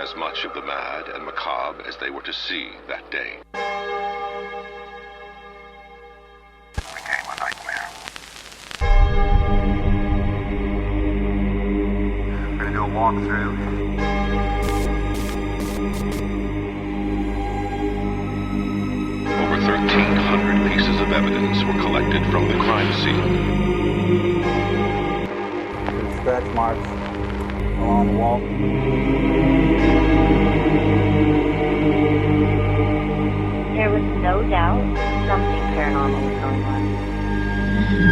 as much of the mad and macabre as they were to see that day. Became a nightmare. I'm gonna do a walkthrough. Over 1,300 pieces of evidence were collected from the crime scene. Scratch marks along the wall. There was no doubt something paranormal was going on.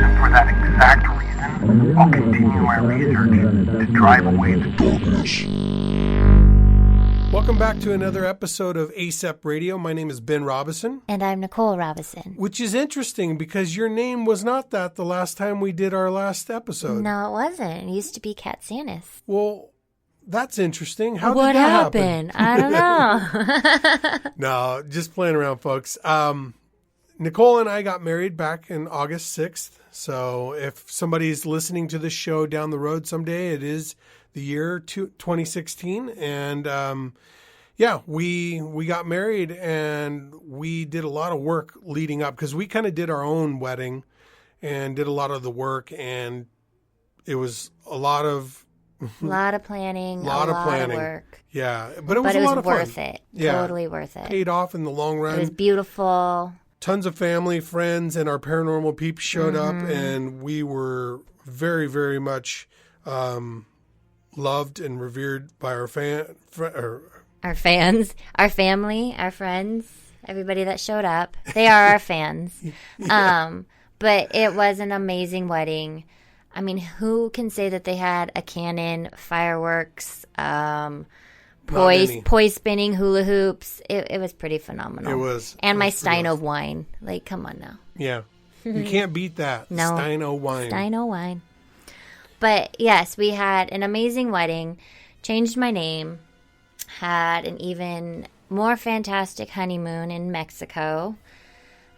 And for that exact reason, I'll continue my research to drive away the darkness. Welcome back to another episode of ASAP Radio. My name is Ben Robison. And I'm Nicole Robison. Which is interesting because your name was not that the last time we did our last episode. No, it wasn't. It used to be Katsanis. Well, that's interesting. How what did that happened? I don't know. No, just playing around, folks. Nicole and I got married back in August 6th. So if somebody's listening to this show down the road someday, it is the year 2016. And yeah, we got married and we did a lot of work leading up because we kind of did our own wedding and did a lot of the work. And it was a lot of planning, a lot of work. Yeah, but it was a lot of fun. Worth it. Yeah. Totally worth it. Paid off in the long run. It was beautiful. Tons of family, friends, and our paranormal peeps showed up, and we were very, very much loved and revered by our our fans, our family, our friends, everybody that showed up. They are our fans. Yeah. But it was an amazing wedding. I mean, who can say that they had a cannon, fireworks, poi spinning, hula hoops? It was pretty phenomenal. It was. And my stein of wine. Like, come on now. Yeah. You can't beat that. No. Stein of wine. Stein of wine. But yes, we had an amazing wedding, changed my name, had an even more fantastic honeymoon in Mexico.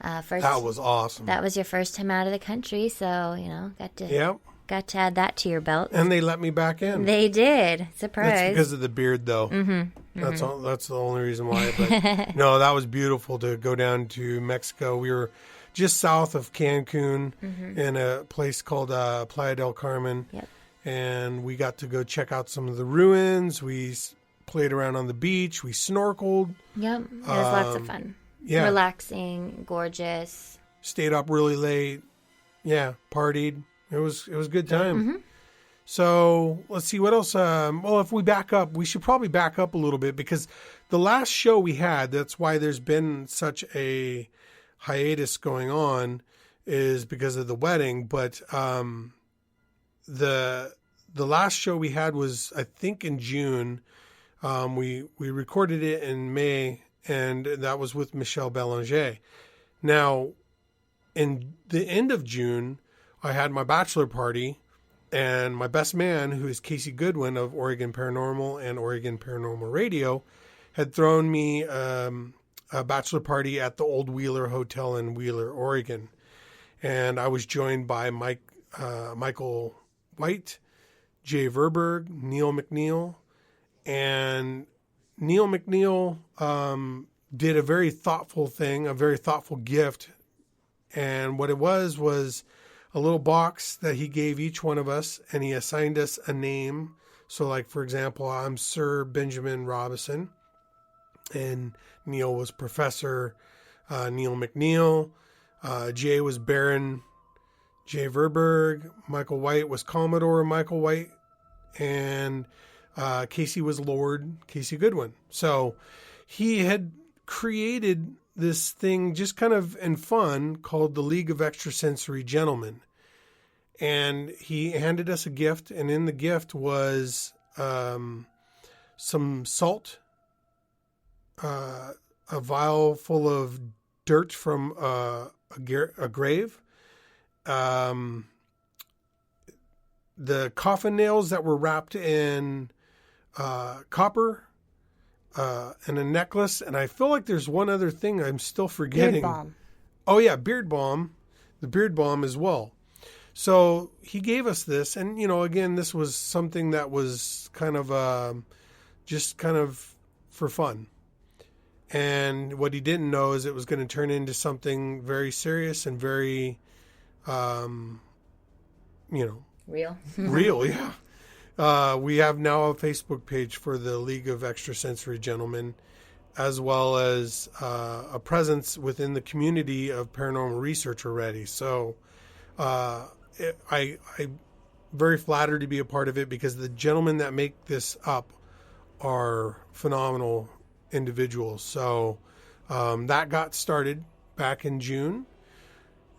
That was awesome. That was your first time out of the country, so, you know, got to add that to your belt. And they let me back in. They did. Surprise. That's because of the beard, though. That's the only reason why. But no, that was beautiful to go down to Mexico. We were just south of Cancun in a place called Playa del Carmen. Yep. And we got to go check out some of the ruins. We played around on the beach. We snorkeled. Yep. It was lots of fun. Yeah. Relaxing, gorgeous. Stayed up really late. Yeah, partied. It was a good time. So let's see what else. Well, if we back up, we should probably back up a little bit because the last show we had, that's why there's been such a hiatus going on, is because of the wedding. But the last show we had was, I think, in June. We recorded it in May, and that was with Michelle Belanger. Now, in the end of June, I had my bachelor party, and my best man, who is Casey Goodwin of Oregon Paranormal and Oregon Paranormal Radio, had thrown me a bachelor party at the Old Wheeler Hotel in Wheeler, Oregon. And I was joined by Michael White, Jay Verberg, Neil McNeil. And Neil McNeil did a very thoughtful thing, a very thoughtful gift. And what it was a little box that he gave each one of us, and he assigned us a name. So, like, for example, I'm Sir Benjamin Robison, and Neil was Professor Neil McNeil. Jay was Baron Jay Verberg. Michael White was Commodore Michael White. And Casey was Lord Casey Goodwin. So he had created this thing just kind of in fun called the League of Extrasensory Gentlemen. And he handed us a gift, and in the gift was some salt, a vial full of dirt from a grave, the coffin nails that were wrapped in copper, and a necklace. And I feel like there's one other thing I'm still forgetting. Beard balm. Oh, yeah, beard balm. The beard balm as well. So he gave us this. And, you know, again, this was something that was kind of just kind of for fun. And what he didn't know is it was going to turn into something very serious and very, Real. real, yeah. We have now a Facebook page for the League of Extrasensory Gentlemen, as well as a presence within the community of paranormal research already. So I'm very flattered to be a part of it because the gentlemen that make this up are phenomenal individuals. So that got started back in June.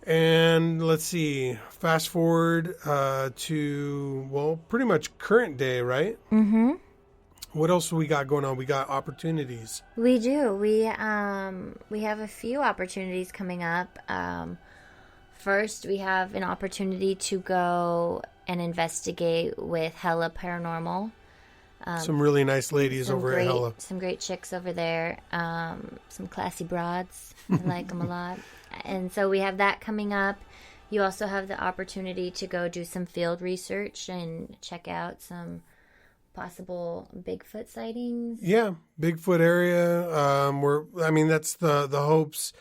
And let's see, fast forward to, well, pretty much current day, right? Mm-hmm. What else we got going on? We got opportunities. We do. We have a few opportunities coming up. First, we have an opportunity to go and investigate with Hella Paranormal. Some really nice ladies over at Hella. Some great chicks over there. Some classy broads. I like them a lot. And so we have that coming up. You also have the opportunity to go do some field research and check out some possible Bigfoot sightings. Yeah, Bigfoot area. That's the hopes.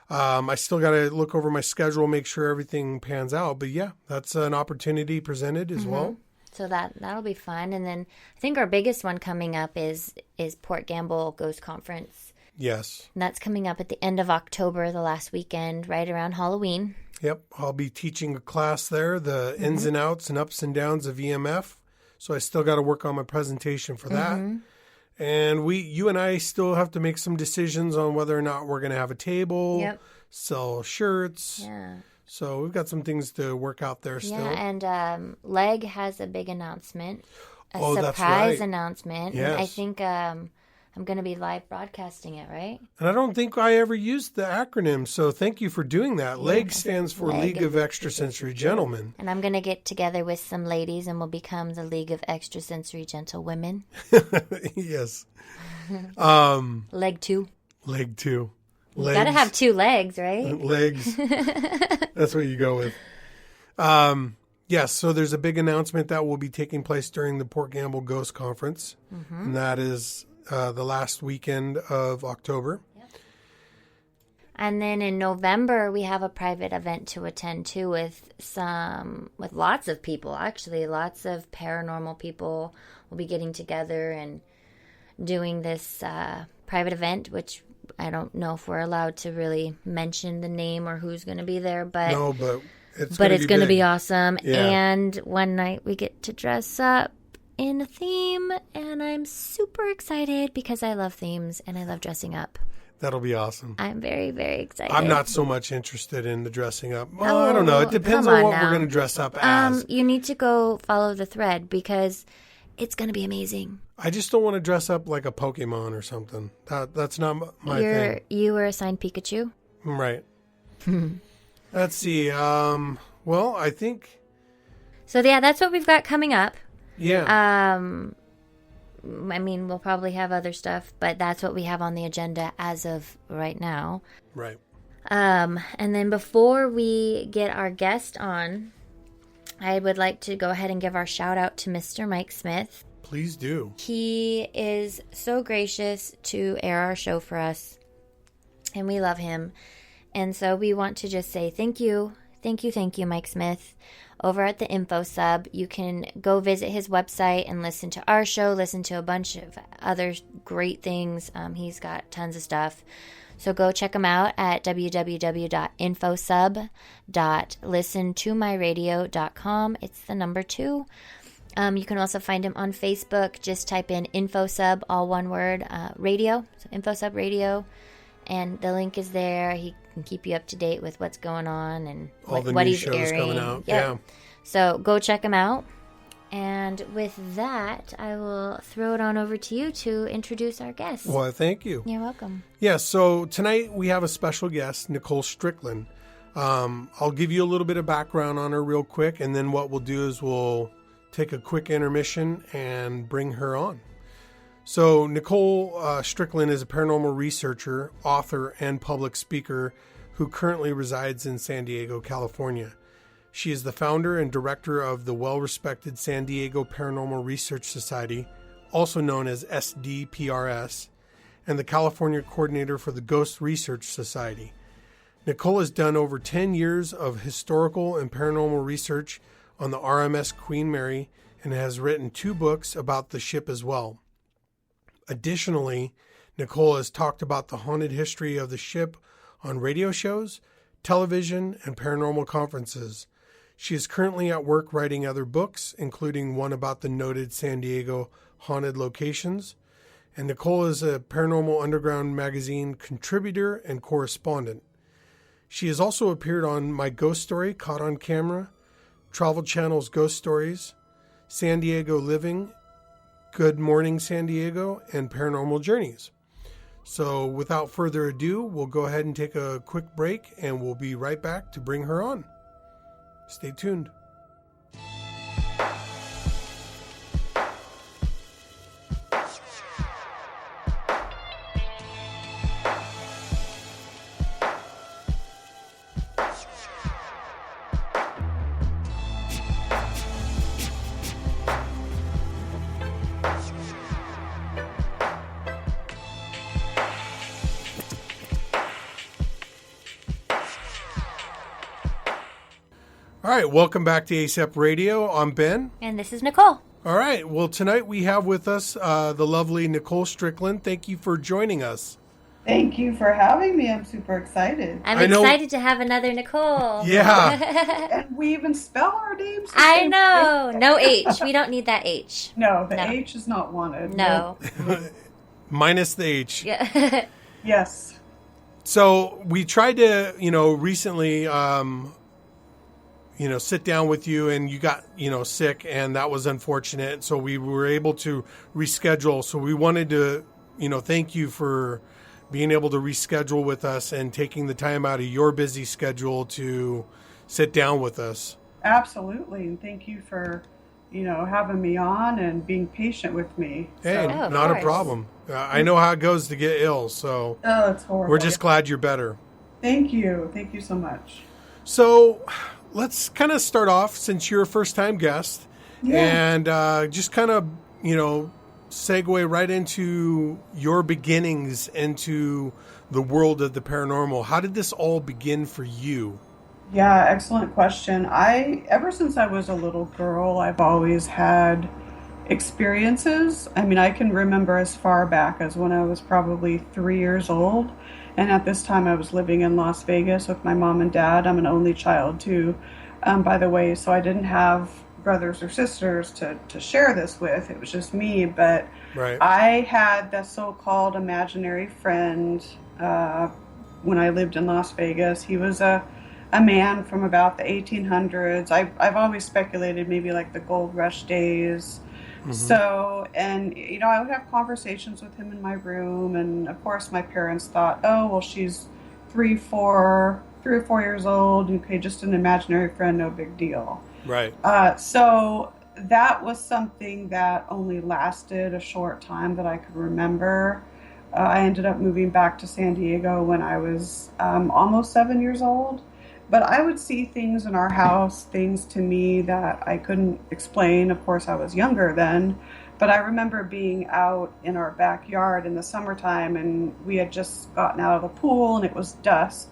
I still got to look over my schedule, make sure everything pans out. But yeah, that's an opportunity presented as well. So that'll be fun. And then I think our biggest one coming up is Port Gamble Ghost Conference. Yes. And that's coming up at the end of October, the last weekend, right around Halloween. Yep. I'll be teaching a class there, the ins and outs and ups and downs of EMF. So I still got to work on my presentation for that. And you and I still have to make some decisions on whether or not we're going to have a table, sell shirts. Yeah. So we've got some things to work out there still. Yeah, and Leg has a big announcement, that's surprise right. announcement. Yes. And I think I'm going to be live broadcasting it, right? And I don't think I ever used the acronym, so thank you for doing that. LEG stands for League of Extrasensory Gentlemen. And I'm going to get together with some ladies and we'll become the League of Extrasensory Gentlewomen. Yes. Leg 2. Leg 2. You got to have 2 legs, right? Legs. That's what you go with. Yes, so there's a big announcement that will be taking place during the Port Gamble Ghost Conference. And that is the last weekend of October. And then in November, we have a private event to attend to with lots of people, actually. Lots of paranormal people will be getting together and doing this private event, which I don't know if we're allowed to really mention the name or who's going to be there, but no, but it's going to be awesome. Yeah. And one night we get to dress up in a theme, and I'm super excited because I love themes and I love dressing up. That'll be awesome. I'm very, very excited. I'm not so much interested in the dressing up. Well, I don't know. It depends on what we're going to dress up as. You need to go follow the thread because it's going to be amazing. I just don't want to dress up like a Pokemon or something. That's not my thing. You were assigned Pikachu? Right. Let's see. Well, I think... So, yeah, that's what we've got coming up. Yeah. We'll probably have other stuff, but that's what we have on the agenda as of right now. Right. And then before we get our guest on, I would like to go ahead and give our shout out to Mr. Mike Smith. Please do. He is so gracious to air our show for us, and we love him. And so we want to just say thank you, Mike Smith. Over at the Info Sub, you can go visit his website and listen to our show, listen to a bunch of other great things. He's got tons of stuff. So go check him out at www.infosub.listentomyradio.com. It's the number 2. You can also find him on Facebook. Just type in InfoSub, all one word, radio. So InfoSub Radio. And the link is there. He can keep you up to date with what's going on and what he's airing. Coming out. Yep. Yeah. So go check him out. And with that, I will throw it on over to you to introduce our guest. Well, thank you. You're welcome. Yeah, so tonight we have a special guest, Nicole Strickland. I'll give you a little bit of background on her real quick, and then what we'll do is we'll take a quick intermission and bring her on. So Nicole Strickland is a paranormal researcher, author, and public speaker who currently resides in San Diego, California. She is the founder and director of the well-respected San Diego Paranormal Research Society, also known as SDPRS, and the California coordinator for the Ghost Research Society. Nicole has done over 10 years of historical and paranormal research on the RMS Queen Mary and has written 2 books about the ship as well. Additionally, Nicole has talked about the haunted history of the ship on radio shows, television, and paranormal conferences. She is currently at work writing other books, including one about the noted San Diego haunted locations. And Nicole is a Paranormal Underground magazine contributor and correspondent. She has also appeared on My Ghost Story, Caught on Camera, Travel Channel's Ghost Stories, San Diego Living, Good Morning San Diego, and Paranormal Journeys. So without further ado, we'll go ahead and take a quick break, and we'll be right back to bring her on. Stay tuned. All right, welcome back to ASAP Radio. I'm Ben. And this is Nicole. All right, well, tonight we have with us the lovely Nicole Strickland. Thank you for joining us. Thank you for having me. I'm super excited. I'm excited to have another Nicole. Yeah. And we even spell our names. I know. No H. We don't need that H. No, the H is not wanted. No. Minus the H. Yeah. Yes. So we tried to, recently... sit down with you, and you got, sick, and that was unfortunate. So we were able to reschedule. So we wanted to, thank you for being able to reschedule with us and taking the time out of your busy schedule to sit down with us. Absolutely. And thank you for, having me on and being patient with me. Hey, not a problem. I know how it goes to get ill. So it's horrible. We're just glad you're better. Thank you. Thank you so much. So let's kind of start off, since you're a first-time guest, and just kind of, segue right into your beginnings into the world of the paranormal. How did this all begin for you? Yeah, excellent question. Ever since I was a little girl, I've always had experiences. I mean, I can remember as far back as when I was probably 3 years old. And at this time, I was living in Las Vegas with my mom and dad. I'm an only child, too, by the way. So I didn't have brothers or sisters to share this with. It was just me. But right. I had the so-called imaginary friend when I lived in Las Vegas. He was a man from about the 1800s. I've always speculated maybe like the gold rush days. Mm-hmm. So, and, I would have conversations with him in my room. And, of course, my parents thought, oh, well, she's 3 or 4 years old. Okay, just an imaginary friend, no big deal. Right. So that was something that only lasted a short time that I could remember. I ended up moving back to San Diego when I was almost 7 years old. But I would see things in our house, things to me that I couldn't explain. Of course, I was younger then. But I remember being out in our backyard in the summertime, and we had just gotten out of the pool, and it was dusk.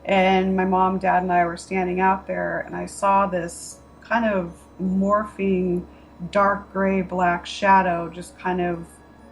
And my mom, dad, and I were standing out there, and I saw this kind of morphing dark gray black shadow just kind of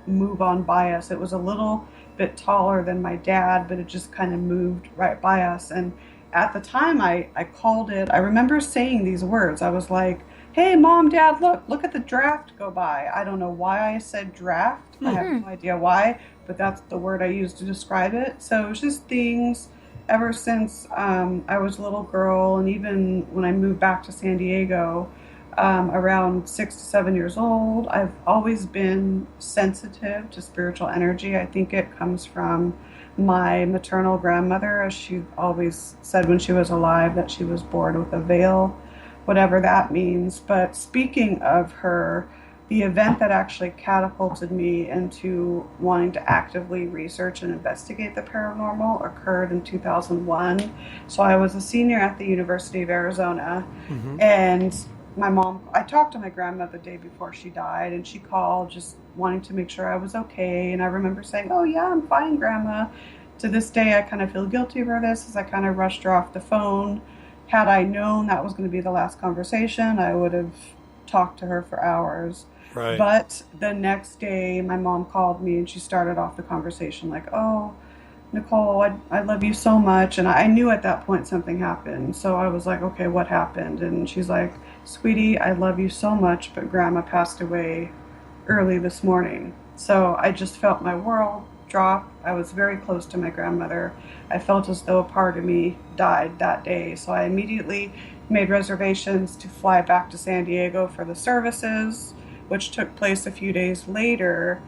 move on by us. It was a little bit taller than my dad, but it just kind of moved right by us. And at the time, I called it, I remember saying these words. I was like, hey, Mom, Dad, look at the draft go by. I don't know why I said draft. Mm-hmm. I have no idea why, but that's the word I used to describe it. So it was just things ever since I was a little girl, and even when I moved back to San Diego around 6 to 7 years old, I've always been sensitive to spiritual energy. I think it comes from my maternal grandmother, as she always said when she was alive, that she was born with a veil, whatever that means. But speaking of her, the event that actually catapulted me into wanting to actively research and investigate the paranormal occurred in 2001. So I was a senior at the University of Arizona, and my mom, I talked to my grandma the day before she died, and she called just wanting to make sure I was okay. And I remember saying, "Oh yeah, I'm fine, Grandma." To this day, I kind of feel guilty for this, as I kind of rushed her off the phone. Had I known that was going to be the last conversation, I would have talked to her for hours. Right. But the next day, my mom called me, and she started off the conversation like, "Oh, Nicole, I love you so much." And I knew at that point something happened. So I was like, "Okay, what happened?" And she's like, "Sweetie, I love you so much, but Grandma passed away early this morning." So I just felt my world drop. I was very close to my grandmother. I felt as though a part of me died that day. So I immediately made reservations to fly back to San Diego for the services, which took place a few days later.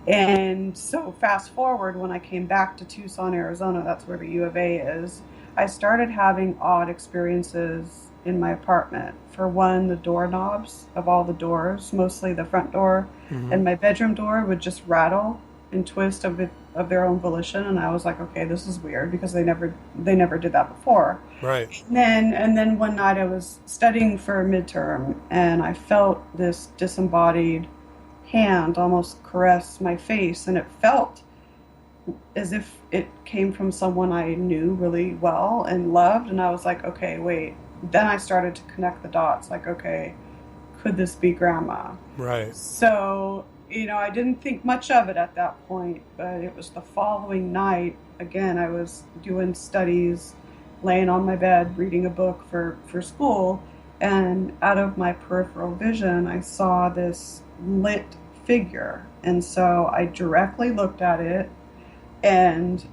And so fast forward, when I came back to Tucson, Arizona, that's where the U of A is, I started having odd experiences in my apartment. For one, the doorknobs of all the doors, mostly the front door and my bedroom door, would just rattle and twist of their own volition. And I was like, okay, this is weird, because they never did that before. Right. And then one night I was studying for a midterm, and I felt this disembodied hand almost caress my face, and it felt as if it came from someone I knew really well and loved. And I was like, okay, wait. Then I started to connect the dots, like, okay, could this be Grandma? Right. So, I didn't think much of it at that point, but it was the following night. Again, I was doing studies, laying on my bed, reading a book for school, and out of my peripheral vision, I saw this lit figure. And so I directly looked at it, and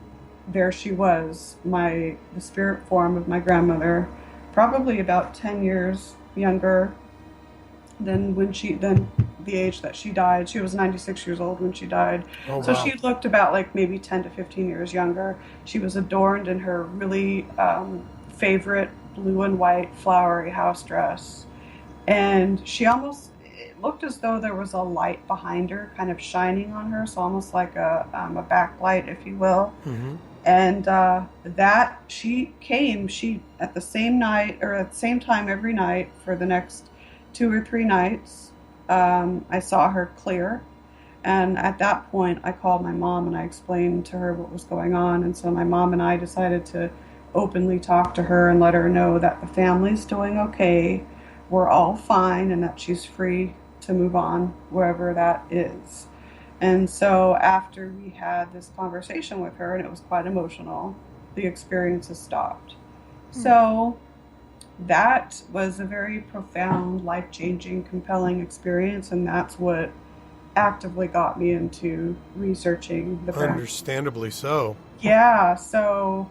there she was, the spirit form of my grandmother, probably about 10 years younger than the age that she died. She was 96 years old when she died. Oh, so wow. she looked about like maybe 10 to 15 years younger. She was adorned in her really favorite blue and white flowery house dress. And it looked as though there was a light behind her kind of shining on her, so almost like a backlight, if you will. Mm-hmm. And that she at the same night, or at the same time every night for the next 2 or 3 nights, I saw her clear. And at that point, I called my mom and I explained to her what was going on. And so my mom and I decided to openly talk to her and let her know that the family's doing okay, we're all fine, and that she's free to move on wherever that is. And so after we had this conversation with her, and it was quite emotional, the experiences stopped. So that was a very profound, life-changing, compelling experience, and that's what actively got me into researching the paranormal. Understandably so. Yeah, so,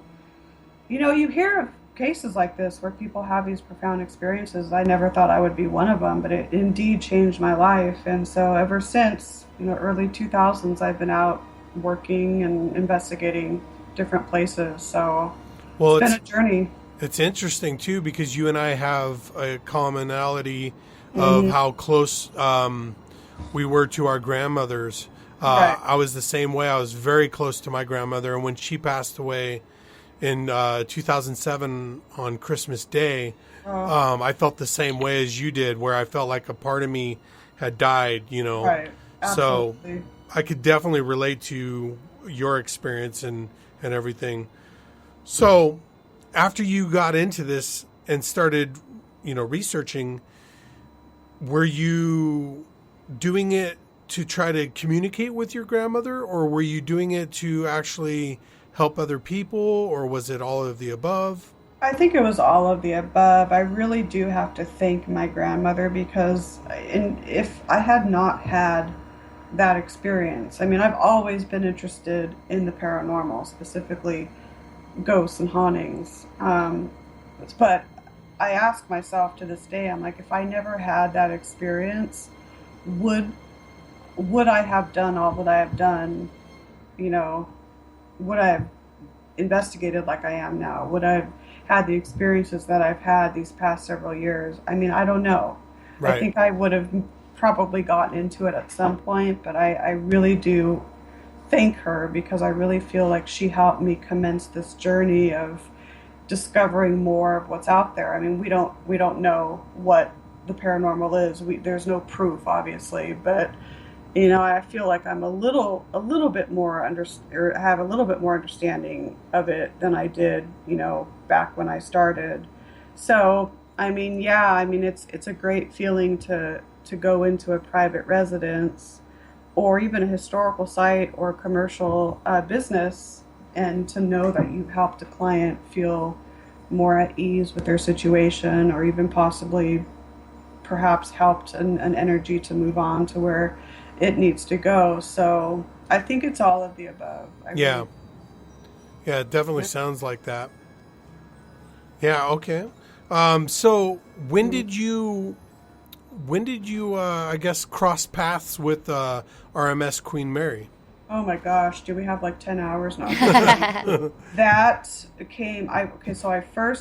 you hear of cases like this where people have these profound experiences. I never thought I would be one of them, but it indeed changed my life. And so ever since, early 2000s, I've been out working and investigating different places. So it's been a journey. It's interesting, too, because you and I have a commonality of how close we were to our grandmothers. Right. I was the same way. I was very close to my grandmother. And when she passed away in 2007 on Christmas Day, I felt the same way as you did, where I felt like a part of me had died, Right. Absolutely. So I could definitely relate to your experience and everything. So after you got into this and started, researching, were you doing it to try to communicate with your grandmother, or were you doing it to actually help other people, or was it all of the above? I think it was all of the above. I really do have to thank my grandmother, because if I had not had that experience, I've always been interested in the paranormal, specifically ghosts and hauntings. But I ask myself to this day, I'm like, if I never had that experience, would I have done all that I have done? Would I have investigated like I am now? Would I have had the experiences that I've had these past several years? I don't know. Right. I think I would have probably gotten into it at some point, but I really do thank her, because I really feel like she helped me commence this journey of discovering more of what's out there. We don't know what the paranormal is. There's no proof, obviously, but I feel like I'm a little bit more or have a little bit more understanding of it than I did, back when I started. So, it's a great feeling to go into a private residence or even a historical site or a commercial business, and to know that you've helped a client feel more at ease with their situation, or even possibly perhaps helped an energy to move on to where it needs to go. So I think it's all of the above. Yeah, it definitely sounds like that. Yeah, okay. So when did you I guess cross paths with RMS Queen Mary? Oh my gosh, do we have like 10 hours now?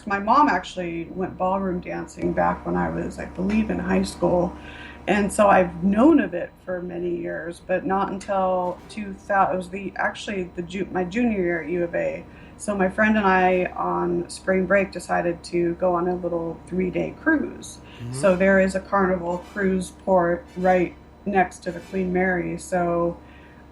My mom actually went ballroom dancing back when I was, I believe, in high school. And so I've known of it for many years, but not until 2000. It was my junior year at U of A. So my friend and I on spring break decided to go on a little 3-day cruise. Mm-hmm. So there is a Carnival cruise port right next to the Queen Mary. So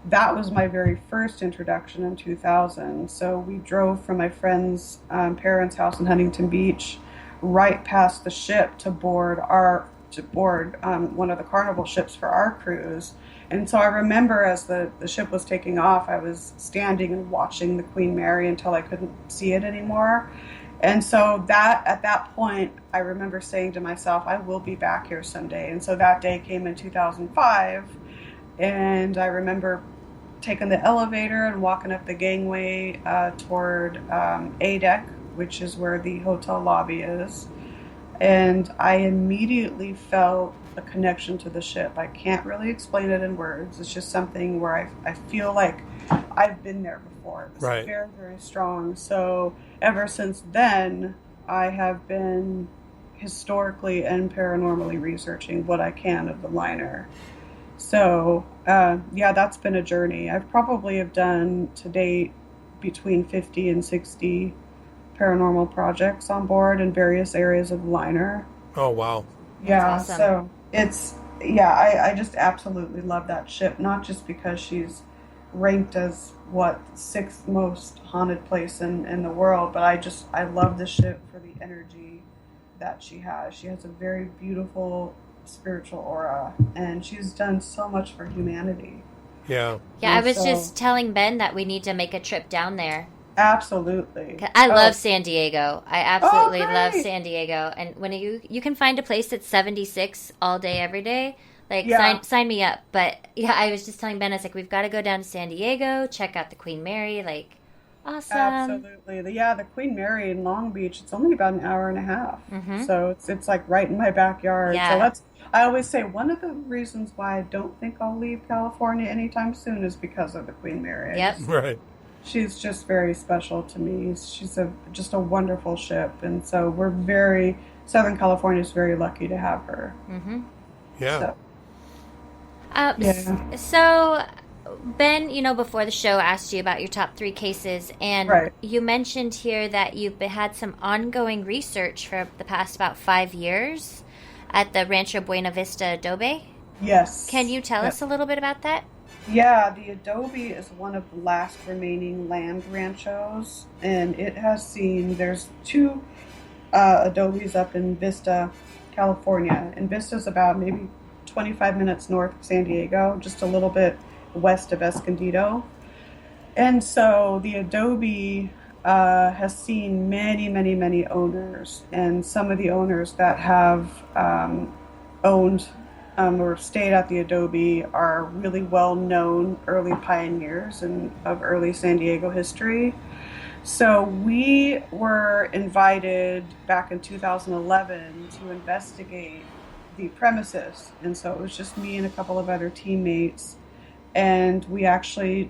that was my very first introduction in 2000. So we drove from my friend's parents' house in Huntington Beach right past the ship to board one of the Carnival ships for our cruise. And so I remember as the ship was taking off, I was standing and watching the Queen Mary until I couldn't see it anymore. And so at that point, I remember saying to myself, I will be back here someday. And so that day came in 2005. And I remember taking the elevator and walking up the gangway toward A deck, which is where the hotel lobby is. And I immediately felt a connection to the ship. I can't really explain it in words. It's just something where I feel like I've been there before. It's right. Very, very strong. So ever since then, I have been historically and paranormally researching what I can of the liner. So, that's been a journey. I've probably have done to date between 50 and 60 paranormal projects on board in various areas of the liner. Oh, wow. Yeah, awesome. So I just absolutely love that ship, not just because she's ranked as, sixth most haunted place in the world, but I love the ship for the energy that she has. She has a very beautiful spiritual aura, and she's done so much for humanity. Yeah. Yeah, I was just telling Ben that we need to make a trip down there. Absolutely. I love San Diego. I absolutely love San Diego. And when you can find a place that's 76 all day, every day, sign me up. But yeah, I was just telling Ben, it's like, we've got to go down to San Diego, check out the Queen Mary. Like, awesome. Absolutely. The Queen Mary in Long Beach, it's only about an hour and a half. Mm-hmm. So it's like right in my backyard. Yeah. So I always say one of the reasons why I don't think I'll leave California anytime soon is because of the Queen Mary. Yep. Right. She's just very special to me. She's just a wonderful ship. And so Southern California is very lucky to have her. Mm-hmm. Yeah. So Ben, before the show asked you about your top 3 cases, and you mentioned here that you've had some ongoing research for the past about 5 years at the Rancho Buena Vista Adobe. Yes. Can you tell us a little bit about that? Yeah, the Adobe is one of the last remaining land ranchos, and it has there's 2 Adobes up in Vista, California. And Vista's about maybe 25 minutes north of San Diego, just a little bit west of Escondido. And so the Adobe has seen many, many, many owners, and some of the owners that have owned or stayed at the Adobe are really well-known early pioneers of early San Diego history. So we were invited back in 2011 to investigate the premises, and so it was just me and a couple of other teammates, and we actually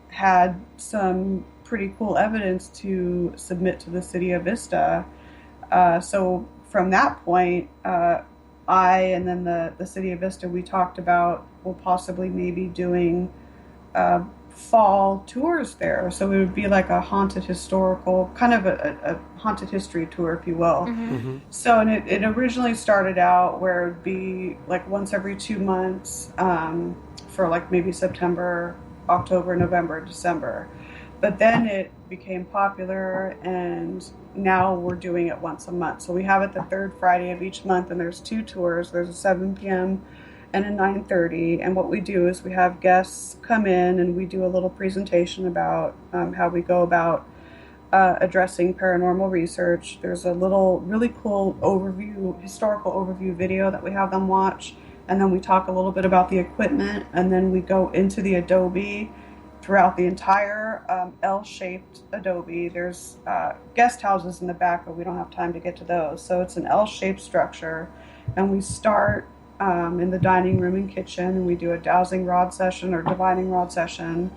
had some pretty cool evidence to submit to the city of Vista. So from that point, I and then the city of Vista, we talked about possibly maybe doing fall tours there. So it would be like a haunted historical, kind of a haunted history tour, if you will. So, and it originally started out where it would be like once every 2 months, for like maybe September, October, November, December. But then it became popular, and now we're doing it once a month. So we have it the third Friday of each month, and there's 2 tours. There's a 7 p.m. and a 9:30. And what we do is we have guests come in, and we do a little presentation about how we go about addressing paranormal research. There's a little really cool overview, historical overview video that we have them watch. And then we talk a little bit about the equipment, and then we go into the adobe throughout the entire L-shaped adobe. There's guest houses in the back, but we don't have time to get to those. So it's an L-shaped structure, and we start in the dining room and kitchen, and we do a dowsing rod session or divining rod session.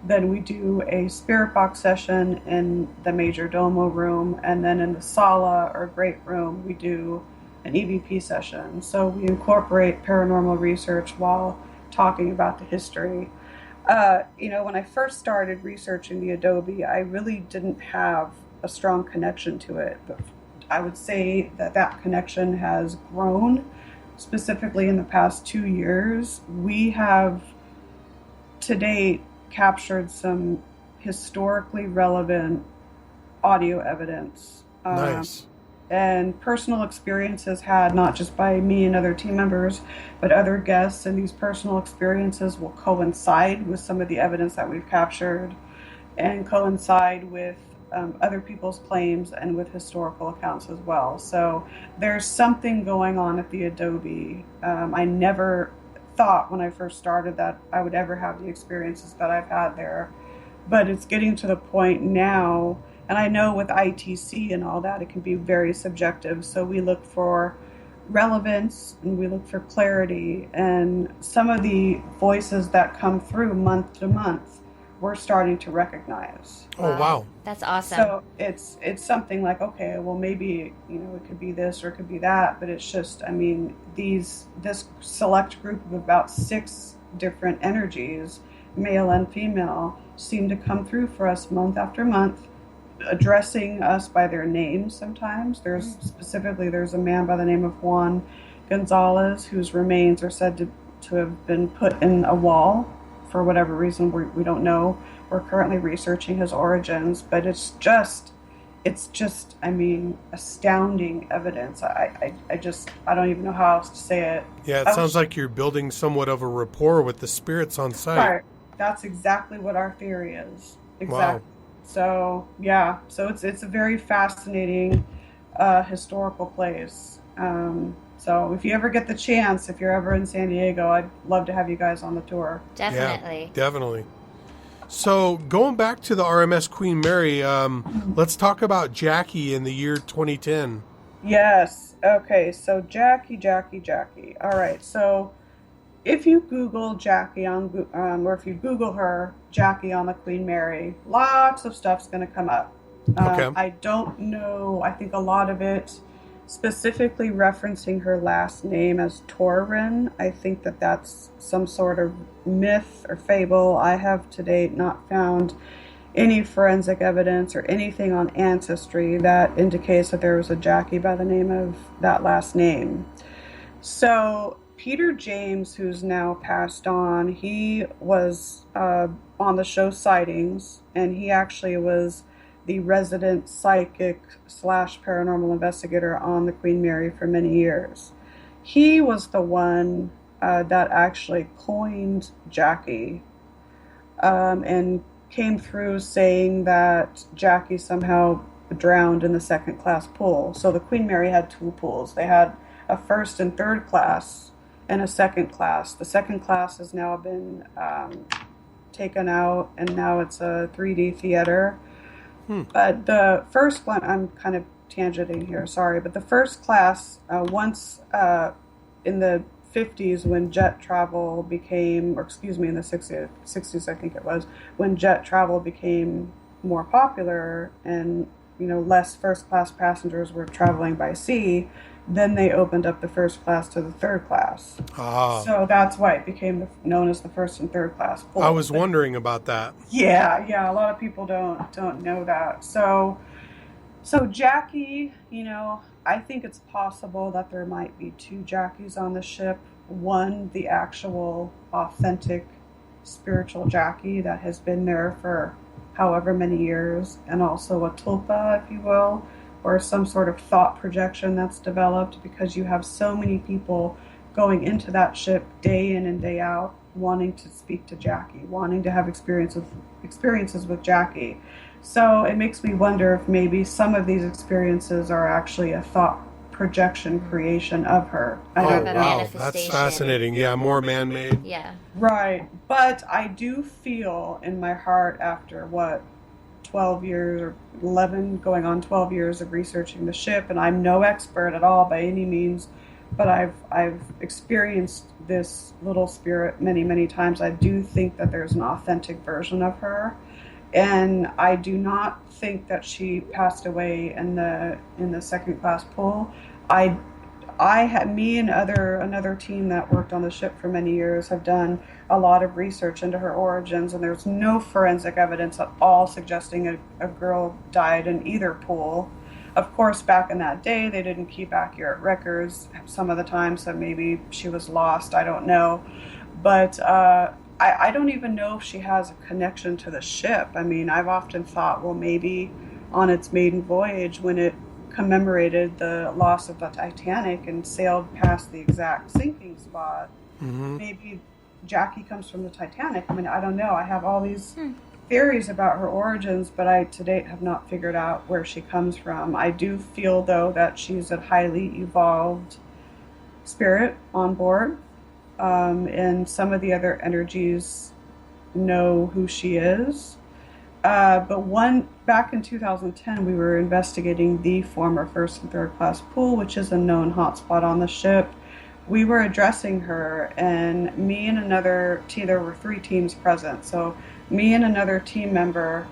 Then we do a spirit box session in the major domo room, and then in the sala or great room we do an EVP session. So we incorporate paranormal research while talking about the history. When I first started researching the adobe, I really didn't have a strong connection to it, but I would say that connection has grown. Specifically in the past 2 years, we have to date captured some historically relevant audio evidence. Nice. And personal experiences had, not just by me and other team members, but other guests, and these personal experiences will coincide with some of the evidence that we've captured and coincide with other people's claims and with historical accounts as well. So there's something going on at the adobe. I never thought when I first started that I would ever have the experiences that I've had there, but it's getting to the point now. And I know with ITC and all that, it can be very subjective. So we look for relevance and we look for clarity. And some of the voices that come through month to month, we're starting to recognize. Oh, wow. That's awesome. So it's something like, okay, well, maybe, it could be this or it could be that. But it's just, this select group of about 6 different energies, male and female, seem to come through for us month after month, addressing us by their names sometimes. There's a man by the name of Juan Gonzalez whose remains are said to have been put in a wall for whatever reason we don't know. We're currently researching his origins, but it's just astounding evidence. I don't even know how else to say it. Yeah, it sounds like you're building somewhat of a rapport with the spirits on site. Right. That's exactly what our theory is. Exactly. Wow. So yeah, so it's a very fascinating historical place. So if you ever get the chance, if you're ever in San Diego, I'd love to have you guys on the tour. Definitely. Yeah, definitely. So going back to the RMS Queen Mary, let's talk about Jackie in the year 2010. Yes. Okay. So Jackie. All right. So if you Google Jackie or if you Google her, Jackie on the Queen Mary, lots of stuff's going to come up. Okay. I don't know. I think a lot of it specifically referencing her last name as Torin. I think that's some sort of myth or fable. I have to date not found any forensic evidence or anything on Ancestry that indicates that there was a Jackie by the name of that last name. So Peter James, who's now passed on, he was on the show Sightings, and he actually was the resident psychic / paranormal investigator on the Queen Mary for many years. He was the one that actually coined Jackie and came through saying that Jackie somehow drowned in the 2nd class pool. So the Queen Mary had 2 pools. They had a 1st and 3rd class and a 2nd class. The 2nd class has now been taken out, and now it's a 3D theater. But the first one, I'm kind of tangenting here, sorry, but the 1st class, once in the 50s when jet travel became, in the 60s I think it was, when jet travel became more popular and, less 1st class passengers were traveling by sea, Then they opened up the first class to the third class. Ah. So that's why it became known as the first and third class pool. I was wondering about that. Yeah. A lot of people don't know that. So Jackie, I think it's possible that there might be two Jackies on the ship. One, the actual authentic spiritual Jackie that has been there for however many years, and also a tulpa, if you will, or some sort of thought projection that's developed, because you have so many people going into that ship day in and day out wanting to speak to Jackie, wanting to have experiences with Jackie. So it makes me wonder if maybe some of these experiences are actually a thought projection creation of her. I Oh, don't a know. wow. That's manifestation. fascinating. Yeah, more man-made. Yeah. Right. But I do feel in my heart after 12 years or 11, going on 12 years of researching the ship, and I'm no expert at all by any means, but I've experienced this little spirit many, many times. I do think that there's an authentic version of her. And I do not think that she passed away in the second class pool. Me and another team that worked on the ship for many years have done a lot of research into her origins, and there's no forensic evidence at all suggesting a girl died in either pool. Of course, back in that day, they didn't keep accurate records some of the time, so maybe she was lost. I don't know. But I don't even know if she has a connection to the ship. I mean, I've often thought, well, maybe on its maiden voyage, when it commemorated the loss of the Titanic and sailed past the exact sinking spot, maybe Jackie comes from the Titanic. I mean, I don't know. I have all these theories about her origins, but I to date have not figured out where she comes from. I do feel, though, that she's a highly evolved spirit on board. And some of the other energies know who she is. But back in 2010, we were investigating the former first and third class pool, which is a known hotspot on the ship. We were addressing her, and me and another team, there were 3 teams present. So me and another team member,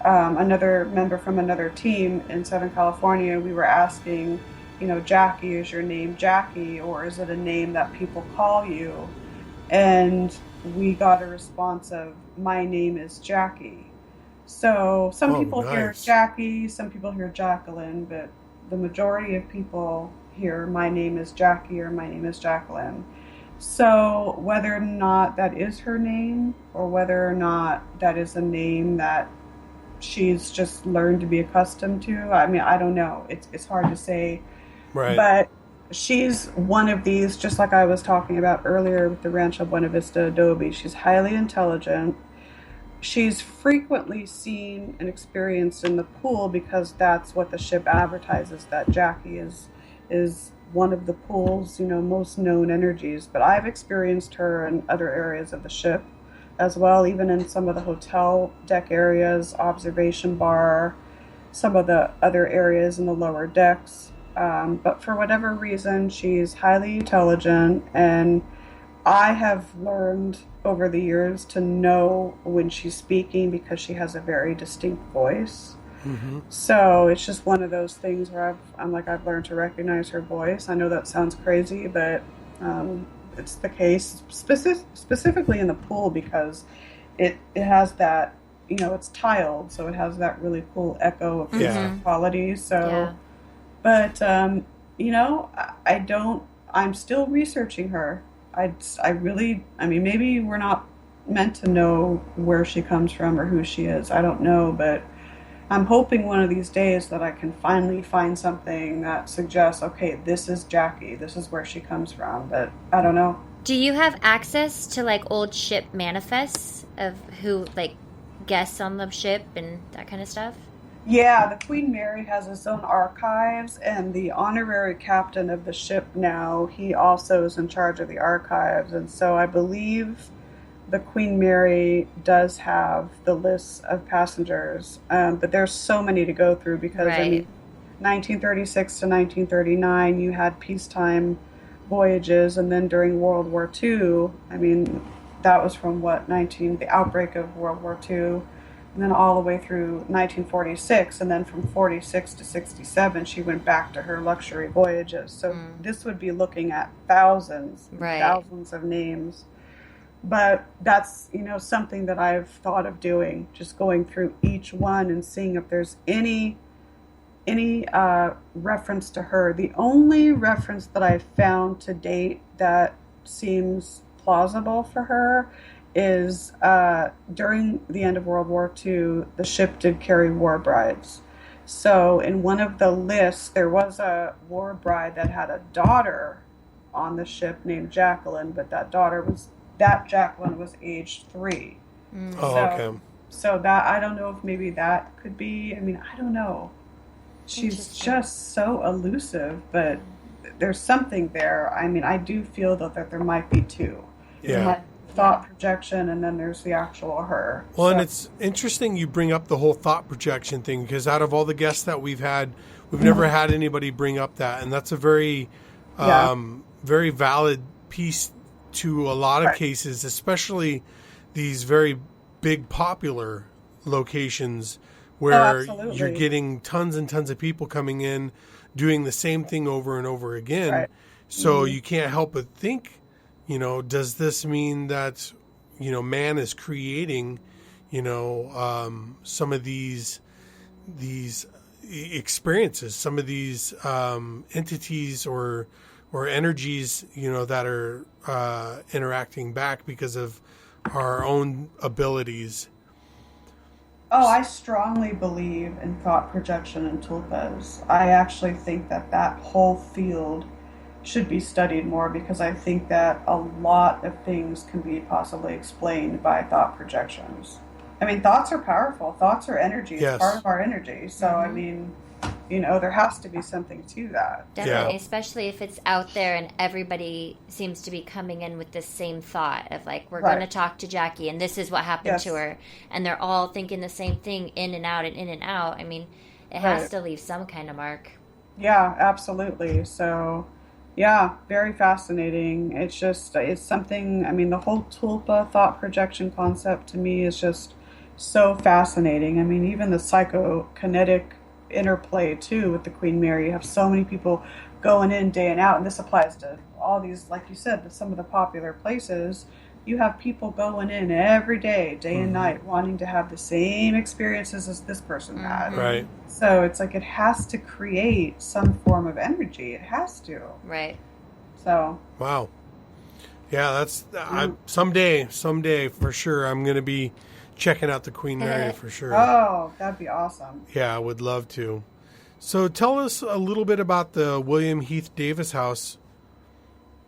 another member from another team in Southern California, we were asking, Jackie, is your name Jackie, or is it a name that people call you? And we got a response of, my name is Jackie. So some people hear Jackie, some people hear Jacqueline, but the majority of people hear, my name is Jackie, or my name is Jacqueline. So whether or not that is her name, or whether or not that is a name that she's just learned to be accustomed to, I mean, I don't know. It's hard to say. Right. But she's one of these, just like I was talking about earlier with the Rancho Buena Vista Adobe. She's highly intelligent. She's frequently seen and experienced in the pool because that's what the ship advertises, that Jackie is one of the pool's, most known energies. But I've experienced her in other areas of the ship as well, even in some of the hotel deck areas, observation bar, some of the other areas in the lower decks. But for whatever reason, she's highly intelligent, and I have learned over the years to know when she's speaking because she has a very distinct voice. So it's just one of those things where I've learned to recognize her voice. I know that sounds crazy, but it's the case, specifically in the pool, because it has that, it's tiled, so it has that really cool echo of quality. So. But, I'm still researching her. Maybe we're not meant to know where she comes from or who she is. I don't know, but I'm hoping one of these days that I can finally find something that suggests, okay, this is Jackie, this is where she comes from, but I don't know. Do you have access to, old ship manifests of who, guests on the ship and that kind of stuff? Yeah, the Queen Mary has its own archives, and the honorary captain of the ship now, he also is in charge of the archives. And so I believe the Queen Mary does have the lists of passengers, but there's so many to go through because, 1936 to 1939, you had peacetime voyages, and then during World War II, that was from the outbreak of World War II. and then all the way through 1946, and then from 46 to 67, she went back to her luxury voyages. So this would be looking at thousands, Right. thousands of names. But that's, something that I've thought of doing, just going through each one and seeing if there's any reference to her. The only reference that I've found to date that seems plausible for her is during the end of World War II, the ship did carry war brides. So in one of the lists, there was a war bride that had a daughter on the ship named Jacqueline, but that Jacqueline was aged 3. Okay. So that, I don't know if maybe that could be, I don't know. She's just so elusive, but there's something there. I do feel that there might be two. Yeah. Thought projection, and then there's the actual her. Well, and it's interesting you bring up the whole thought projection thing, because out of all the guests that we've had, we've never had anybody bring up that. And that's a very, very valid piece to a lot of cases, especially these very big popular locations where you're getting tons and tons of people coming in doing the same thing over and over again. Right. So you can't help but think, does this mean that, man is creating, some of these experiences, some of these entities or energies, that are interacting back because of our own abilities. Oh, I strongly believe in thought projection and tulpas. I actually think that whole field should be studied more, because I think that a lot of things can be possibly explained by thought projections. Thoughts are powerful. Thoughts are energy. Yes. It's part of our energy. So, there has to be something to that. Definitely, Yeah. especially if it's out there and everybody seems to be coming in with the same thought of like, we're going to talk to Jackie and this is what happened to her. And they're all thinking the same thing in and out and in and out. It has to leave some kind of mark. Yeah, absolutely. So, yeah, very fascinating. It's something, the whole tulpa thought projection concept to me is just so fascinating. Even the psychokinetic interplay too with the Queen Mary. You have so many people going in day and out, and this applies to all these, like you said, some of the popular places. You have people going in every day and night, wanting to have the same experiences as this person had. Right. So it's like it has to create some form of energy. It has to. Right. So. Wow. Yeah, that's someday for sure. I'm going to be checking out the Queen Mary for sure. Oh, that'd be awesome. Yeah, I would love to. So tell us a little bit about the William Heath Davis house.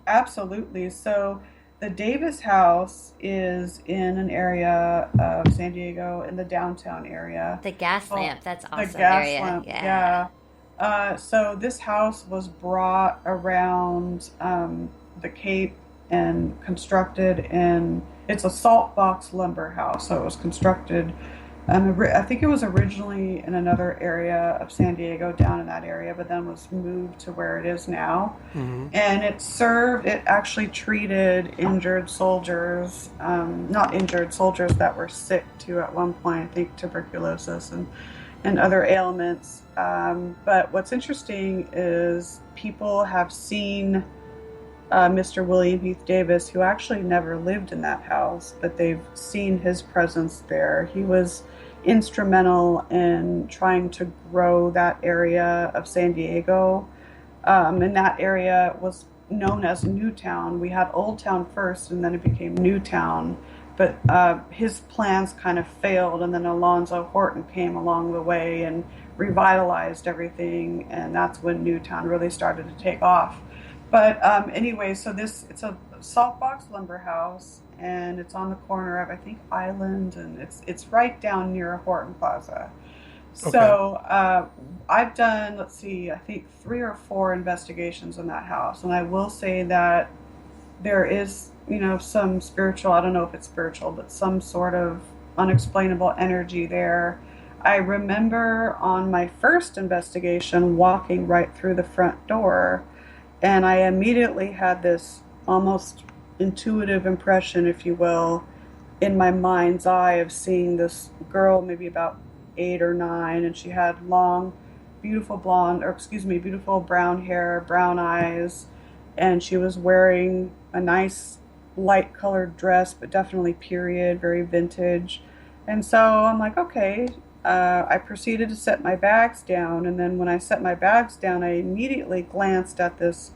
Absolutely. So the Davis house is in an area of San Diego, in the downtown area. The gas lamp, that's awesome. The gas area. lamp, yeah. So this house was brought around the Cape and constructed it's a salt box lumber house. So it was constructed, I think it was originally in another area of San Diego, down in that area, but then was moved to where it is now. And it actually treated injured soldiers, not injured soldiers that were sick too at one point, I think tuberculosis and other ailments. But what's interesting is people have seen Mr. William Heath Davis, who actually never lived in that house, but they've seen his presence there. He was instrumental in trying to grow that area of San Diego. And that area was known as Newtown. We had Old Town first, and then it became Newtown. But his plans kind of failed, and then Alonzo Horton came along the way and revitalized everything, and that's when Newtown really started to take off. But anyway, so it's a salt box lumber house, and it's on the corner of, I think, Island, and it's right down near Horton Plaza. Okay. So I've done, I think 3 or 4 investigations in that house, and I will say that there is, some spiritual, I don't know if it's spiritual, but some sort of unexplainable energy there. I remember on my first investigation walking right through the front door, and I immediately had this almost intuitive impression, if you will, in my mind's eye of seeing this girl, maybe about 8 or 9, and she had long, beautiful beautiful brown hair, brown eyes, and she was wearing a nice light colored dress, but definitely period, very vintage. And so I'm like, okay. I proceeded to set my bags down, and then when I set my bags down, I immediately glanced at this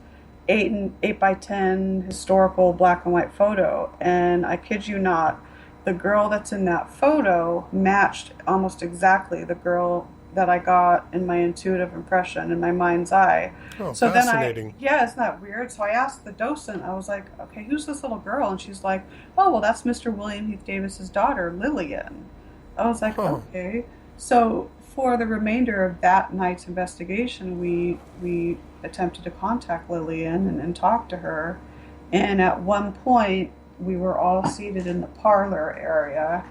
8 by 10 historical black and white photo, and I kid you not, the girl that's in that photo matched almost exactly the girl that I got in my intuitive impression in my mind's eye. Oh, so fascinating. Isn't that weird? So I asked the docent, I was like, okay, who's this little girl? And she's like, oh, well, that's Mr. William Heath Davis's daughter, Lillian. I was like, okay. So for the remainder of that night's investigation, we attempted to contact Lillian and talk to her. And at one point, we were all seated in the parlor area.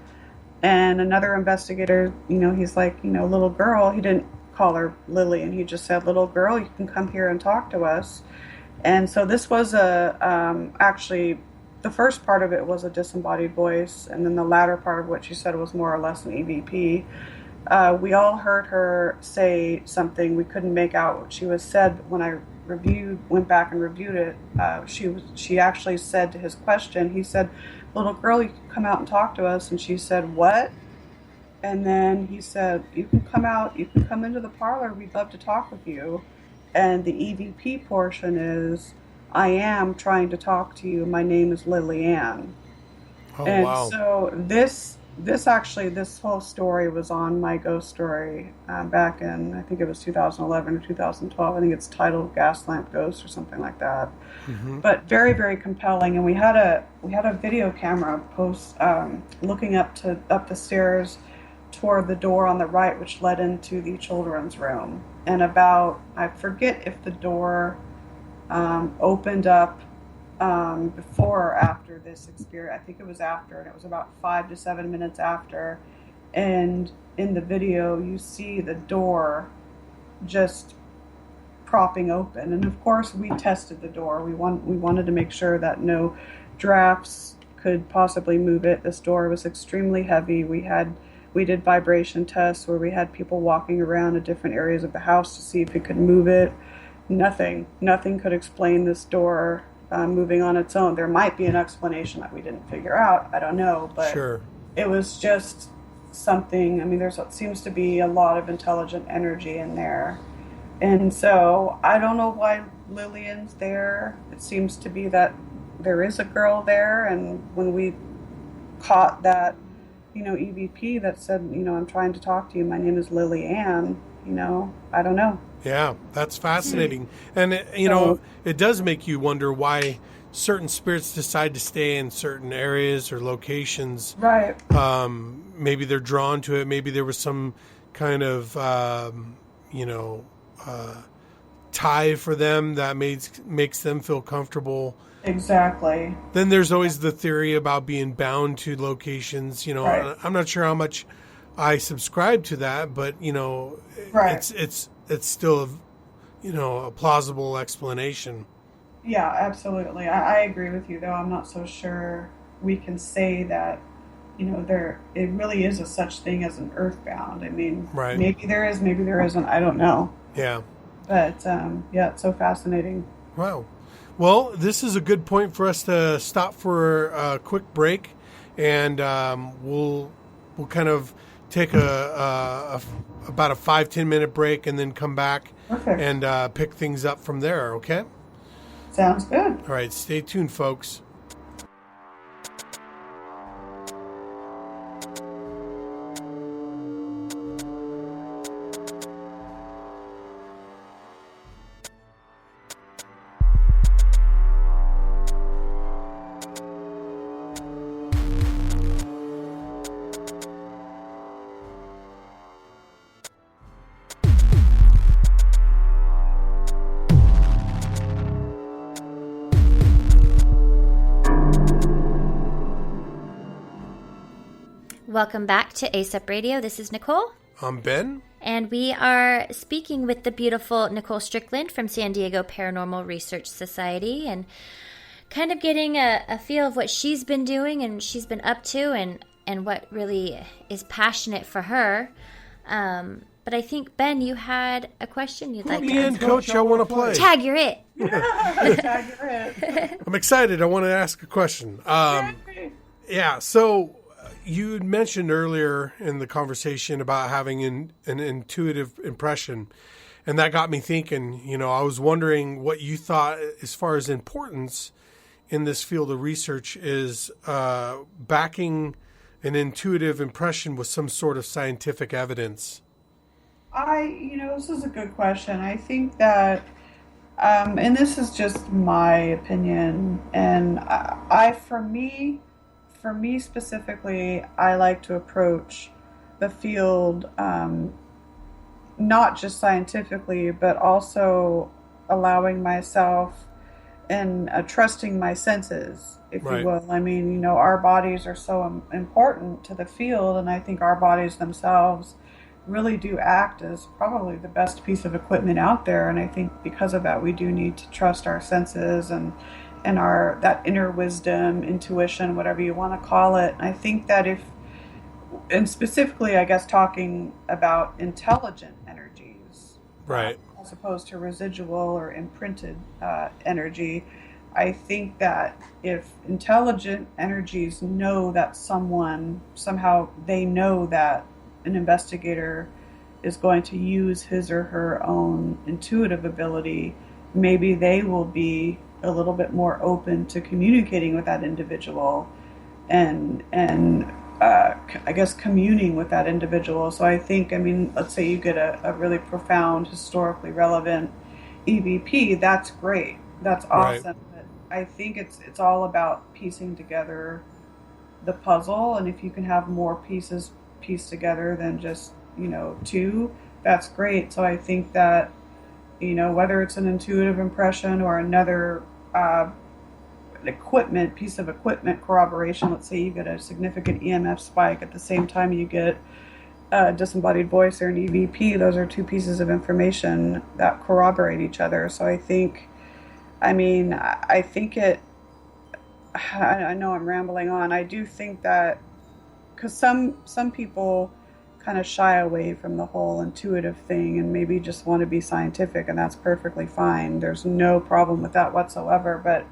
And another investigator, he's like, little girl. He didn't call her Lillian. He just said, little girl, you can come here and talk to us. And so this was actually, the first part of it was a disembodied voice. And then the latter part of what she said was more or less an EVP. We all heard her say something. We couldn't make out what she was said. When I went back and reviewed it, she actually said to his question, he said, little girl, you can come out and talk to us. And she said, what? And then he said, you can come out, you can come into the parlor, we'd love to talk with you. And the EVP portion is, I am trying to talk to you, my name is Lily Ann. Oh, and wow. So this whole story was on My Ghost Story back in, I think it was 2011 or 2012. I think it's titled Gaslamp Ghost or something like that. Mm-hmm. But very, very compelling. And we had a video camera post looking up the stairs toward the door on the right, which led into the children's room. And I forget if the door opened up before or after this experience. I think it was after, and it was about 5 to 7 minutes after. And in the video, you see the door just propping open. And of course, we tested the door. We wanted to make sure that no drafts could possibly move it. This door was extremely heavy. We did vibration tests where we had people walking around in different areas of the house to see if it could move it. Nothing could explain this door moving on its own. There might be an explanation that we didn't figure out. I don't know, but sure. It was just something. I mean, there seems to be a lot of intelligent energy in there. And so I don't know why Lillian's there. It seems to be that there is a girl there, and when we caught that, EVP that said, I'm trying to talk to you, my name is Lily Ann, I don't know. Yeah, that's fascinating. And, it does make you wonder why certain spirits decide to stay in certain areas or locations. Right. Maybe they're drawn to it. Maybe there was some kind of, tie for them that makes them feel comfortable. Exactly. Then there's always the theory about being bound to locations. Right. I'm not sure how much I subscribe to that, but right. It's still a plausible explanation. Yeah, absolutely. I agree with you, though. I'm not so sure we can say that it really is a such thing as an earthbound. I mean, right. Maybe there is, maybe there isn't. I don't know. Yeah. But it's so fascinating. Wow. Well, this is a good point for us to stop for a quick break, and we'll kind of take about a 5-10 minute break, and then come back. Perfect. And pick things up from there. Okay. Sounds good. All right. Stay tuned, folks. Welcome back to ASAP Radio. This is Nicole. I'm Ben. And we are speaking with the beautiful Nicole Strickland from San Diego Paranormal Research Society, and kind of getting a feel of what she's been doing and she's been up to and what really is passionate for her. But I think, Ben, you had a question you'd like Put to me in, ask. Coach. I want to play. Tag, you're it. Tag your head. I'm excited. I want to ask a question. Yeah, so you mentioned earlier in the conversation about having an intuitive impression, and that got me thinking, I was wondering what you thought as far as importance in this field of research is backing an intuitive impression with some sort of scientific evidence. This is a good question. I think that, and this is just my opinion, and for me specifically, I like to approach the field not just scientifically, but also allowing myself and trusting my senses, if Right. you will. I mean, our bodies are so important to the field, and I think our bodies themselves really do act as probably the best piece of equipment out there. And I think because of that, we do need to trust our senses and our that inner wisdom, intuition, whatever you want to call it. And I think that and specifically, I guess, talking about intelligent energies, Right. as opposed to residual or imprinted energy, I think that if intelligent energies know that somehow they know that an investigator is going to use his or her own intuitive ability, maybe they will be a little bit more open to communicating with that individual and I guess communing with that individual. So I think, let's say you get a really profound, historically relevant EVP, that's great. That's awesome. Right. But I think it's all about piecing together the puzzle, and if you can have more pieces pieced together than just, two, that's great. So I think that, whether it's an intuitive impression or another piece of equipment corroboration, let's say you get a significant EMF spike at the same time you get a disembodied voice or an EVP, those are two pieces of information that corroborate each other. So I think, I know I'm rambling on. I do think that because some people kind of shy away from the whole intuitive thing and maybe just want to be scientific, and that's perfectly fine. There's no problem with that whatsoever, but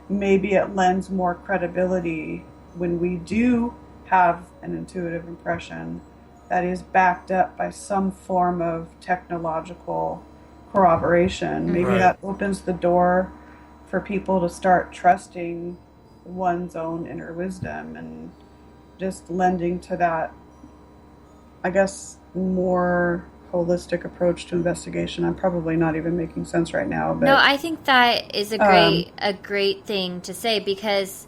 maybe it lends more credibility when we do have an intuitive impression that is backed up by some form of technological corroboration. Maybe Right. that opens the door for people to start trusting one's own inner wisdom and just lending to that, I guess, more holistic approach to investigation. I'm probably not even making sense right now, but No, I think that is a great thing to say, because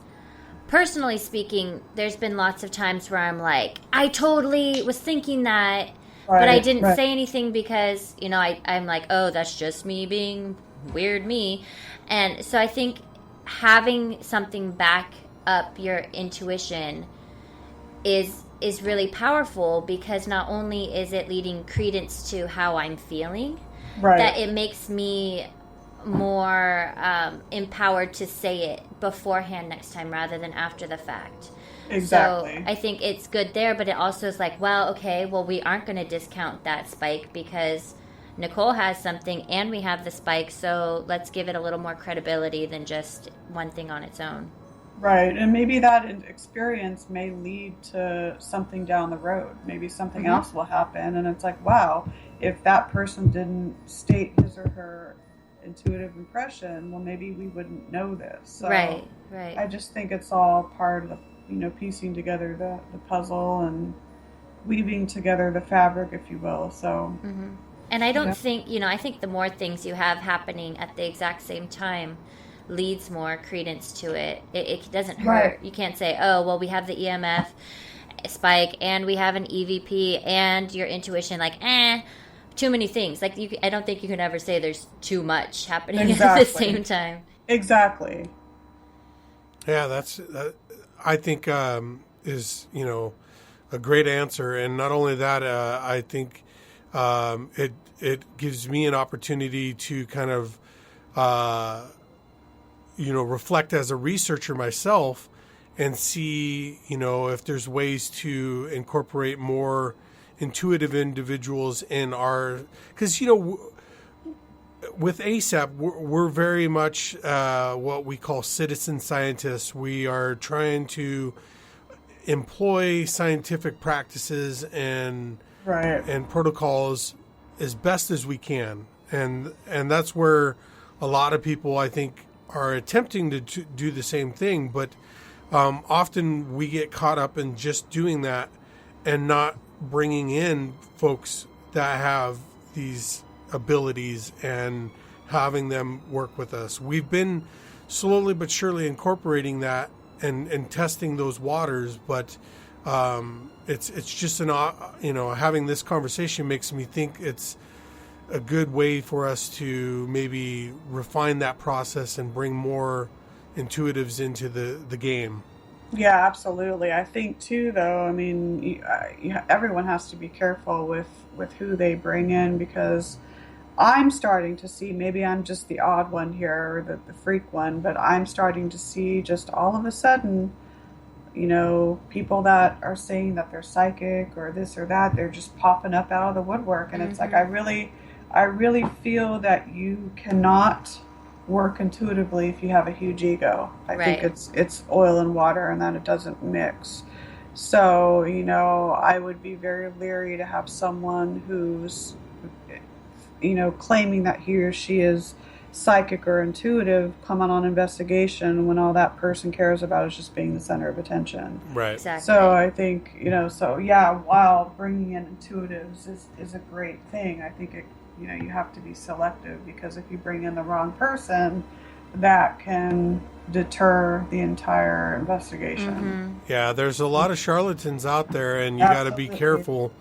personally speaking, there's been lots of times where I'm like, I totally was thinking that, but I didn't say anything because, I'm like, oh, that's just me being weird me. And so I think having something back up your intuition is really powerful, because not only is it leading credence to how I'm feeling, that it makes me more empowered to say it beforehand next time rather than after the fact. Exactly. So I think it's good there, but it also is like, well, okay, we aren't going to discount that spike because Nicole has something and we have the spike, so let's give it a little more credibility than just one thing on its own. Right, and maybe that experience may lead to something down the road. Maybe something else will happen, and it's like, wow, if that person didn't state his or her intuitive impression, well, maybe we wouldn't know this. So Right. I just think it's all part of the, piecing together the puzzle and weaving together the fabric, if you will. So, And I don't think, I think the more things you have happening at the exact same time leads more credence to it. It doesn't hurt. Right. You can't say, oh, well, we have the EMF spike and we have an EVP and your intuition, too many things. I don't think you can ever say there's too much happening at the same time. Exactly. Yeah, that I think is a great answer, and not only that, I think it gives me an opportunity to kind of reflect as a researcher myself and see, if there's ways to incorporate more intuitive individuals in our, because, with ASAP, we're very much what we call citizen scientists. We are trying to employ scientific practices and protocols as best as we can, and that's where a lot of people, I think, are attempting to do the same thing. But often we get caught up in just doing that and not bringing in folks that have these abilities and having them work with us. We've been slowly but surely incorporating that and testing those waters, but it's just having this conversation makes me think it's a good way for us to maybe refine that process and bring more intuitives into the game. Yeah, absolutely. I think too, though, I mean, everyone has to be careful with who they bring in, because I'm starting to see, maybe I'm just the odd one here, or the freak one, but I'm starting to see just all of a sudden, people that are saying that they're psychic or this or that, they're just popping up out of the woodwork. And it's like, I really feel that you cannot work intuitively if you have a huge ego. I think it's oil and water, and that it doesn't mix. So, I would be very leery to have someone who's, claiming that he or she is psychic or intuitive come on investigation when all that person cares about is just being the center of attention. Right. Exactly. So I think, while bringing in intuitives is a great thing, I think you have to be selective, because if you bring in the wrong person, that can deter the entire investigation. Mm-hmm. Yeah, there's a lot of charlatans out there, and you got to be careful.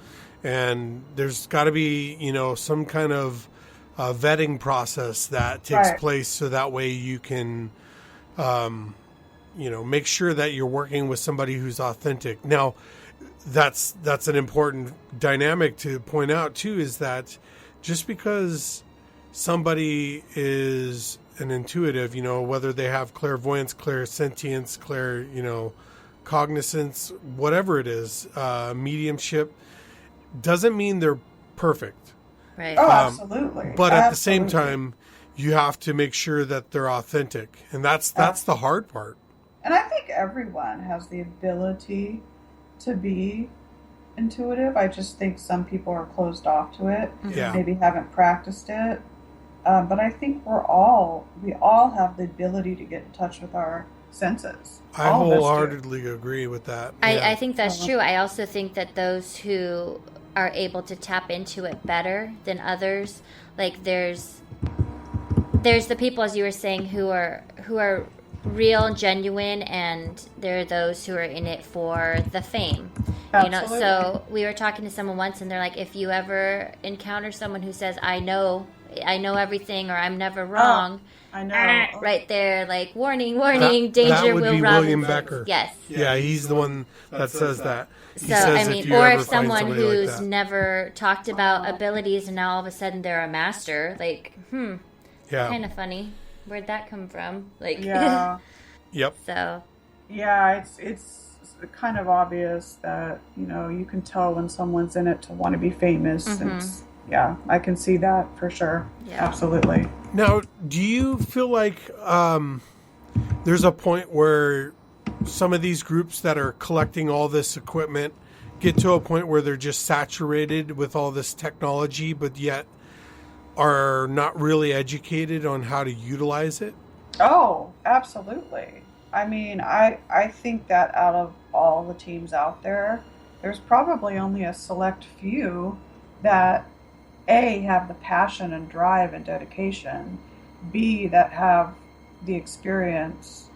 And there's got to be, some kind of vetting process that takes place, so that way you can, make sure that you're working with somebody who's authentic. Now, that's an important dynamic to point out too, is that just because somebody is an intuitive, whether they have clairvoyance, clairsentience, cognizance, whatever it is, mediumship, doesn't mean they're perfect. Right. Oh, absolutely. But at the same time, you have to make sure that they're authentic, and that's the hard part. And I think everyone has the ability to be intuitive. I just think some people are closed off to it. Yeah. Maybe haven't practiced it. But I think we all have the ability to get in touch with our senses. I wholeheartedly agree with that. I think that's true. I also think that those who are able to tap into it better than others, like there's the people, as you were saying, who are real and genuine, and there are those who are in it for the fame. Absolutely. So we were talking to someone once, and they're like, if you ever encounter someone who says, I know everything, or I'm never wrong, I know. right there, like, warning, danger, that would Will be Robinson. William Becker. Yes. Yeah, he's the one that says that. He So, says if find someone somebody who's like that. never talked about abilities and now all of a sudden they're a master, like, kind of funny. Where'd that come from? Like, Yeah. Yep. So. Yeah, it's kind of obvious that, you can tell when someone's in it to want to be famous. Yeah, I can see that for sure. Yeah. Absolutely. Now, do you feel like there's a point where some of these groups that are collecting all this equipment get to a point where they're just saturated with all this technology, but yet are not really educated on how to utilize it? Oh, absolutely. I mean, I think that out of all the teams out there, there's probably only a select few that A, have the passion and drive and dedication, B, that have the experience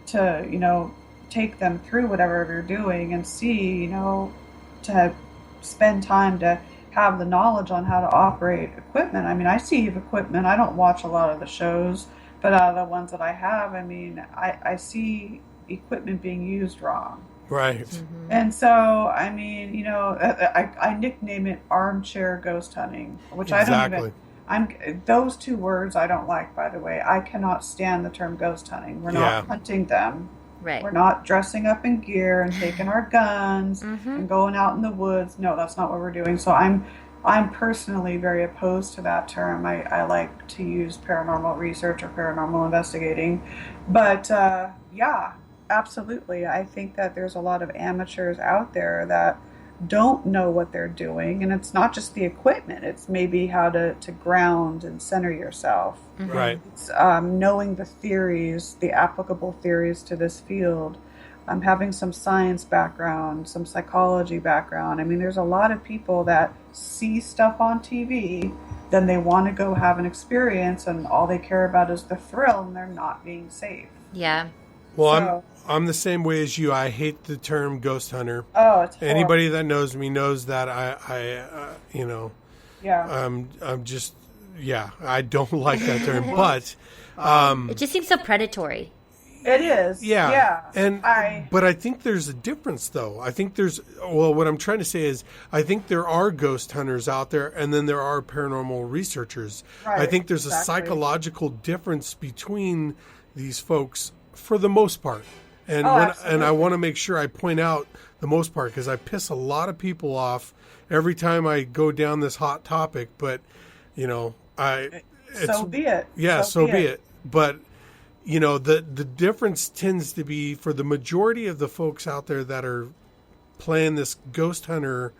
to, take them through whatever they're doing, and C, to spend time to have the knowledge on how to operate equipment. I mean, I see equipment. I don't watch a lot of the shows, but out of the ones that I have, I mean, I see equipment being used wrong. Right. And so, I mean, I nickname it armchair ghost hunting, which Exactly. those two words I don't like, by the way. I cannot stand the term ghost hunting. We're not hunting them. Right. We're not dressing up in gear and taking our guns and going out in the woods. No, that's not what we're doing. So I'm personally very opposed to that term. I like to use paranormal research or paranormal investigating. But yeah, absolutely. I think that there's a lot of amateurs out there that don't know what they're doing. And it's not just the equipment. It's maybe how to ground and center yourself. Right. It's knowing the theories, the applicable theories to this field. Having some science background, some psychology background. I mean, there's a lot of people that see stuff on TV, then they want to go have an experience, and all they care about is the thrill, and they're not being safe. Yeah. Well, I'm the same way as you. I hate the term ghost hunter. Oh, it's horrible. Anybody that knows me knows that I you know, I'm just, I don't like that term, but it just seems so predatory. It is. Yeah. But I think there's a difference, though. I think what I'm trying to say is, I think there are ghost hunters out there, and then there are paranormal researchers. Right, I think there's a psychological difference between these folks for the most part. And and I want to make sure I point out the most part, because I piss a lot of people off every time I go down this hot topic. But, you know, so be it. Yeah, so be it. But, you know, the difference tends to be for the majority of the folks out there that are playing this ghost hunter,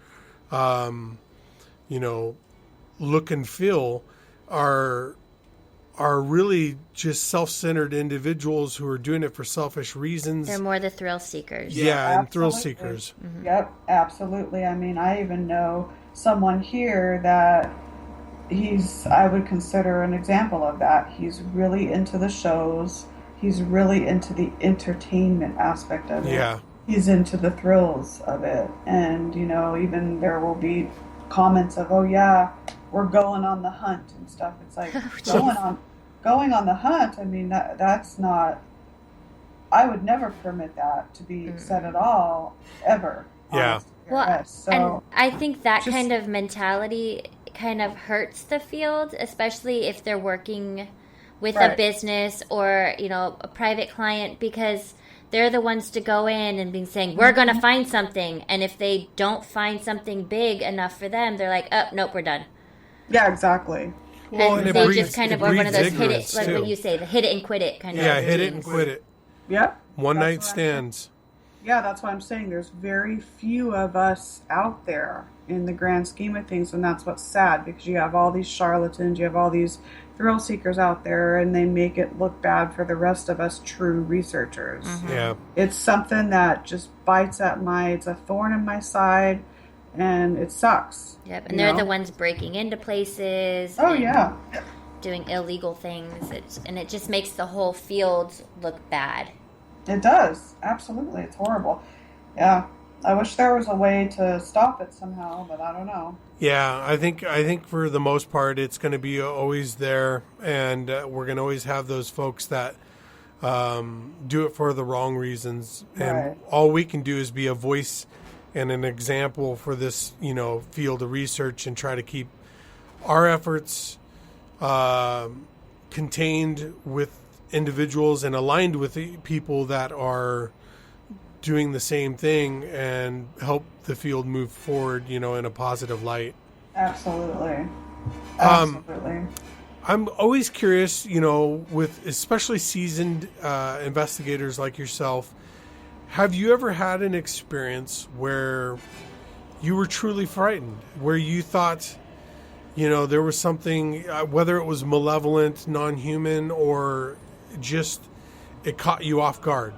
you know, look and feel are really just self-centered individuals who are doing it for selfish reasons. They're more the thrill seekers. Yeah, and thrill seekers. Mm-hmm. Yep, absolutely. I mean, I even know someone here that I would consider an example of that. He's really into the shows. He's really into the entertainment aspect of it. Yeah. He's into the thrills of it. And, you know, even there will be comments of, oh yeah, we're going on the hunt and stuff. It's like, going on the hunt, I mean, that's not, I would never permit that to be said at all, ever. Yeah. Well, so, and I think that kind of mentality kind of hurts the field, especially if they're working with a business or, you know, a private client, because they're the ones to go in and be saying, we're going to find something. And if they don't find something big enough for them, they're like, oh, nope, we're done. Yeah, exactly. Well, and they just kind of are one of those hit it, like what you say, the hit it and quit it kind of. Yeah, hit it and quit it. Yeah. One night stands. Yeah, that's what I'm saying. There's very few of us out there in the grand scheme of things, and that's what's sad, because you have all these charlatans, you have all these thrill seekers out there, and they make it look bad for the rest of us true researchers. Yeah. It's something that just bites at it's a thorn in my side, and it sucks. Yep, and they're the ones breaking into places. Oh, yeah. Doing illegal things, and it just makes the whole field look bad. It does. Absolutely. It's horrible. Yeah. I wish there was a way to stop it somehow, but I don't know. Yeah, I think for the most part it's going to be always there, and we're going to always have those folks that do it for the wrong reasons, and all we can do is be a voice and an example for this, you know, field of research, and try to keep our efforts contained with individuals and aligned with the people that are doing the same thing, and help the field move forward, you know, in a positive light. Absolutely. Absolutely. I'm always curious, you know, with especially seasoned investigators like yourself, have you ever had an experience where you were truly frightened, where you thought, you know, there was something, whether it was malevolent, non-human, or just it caught you off guard?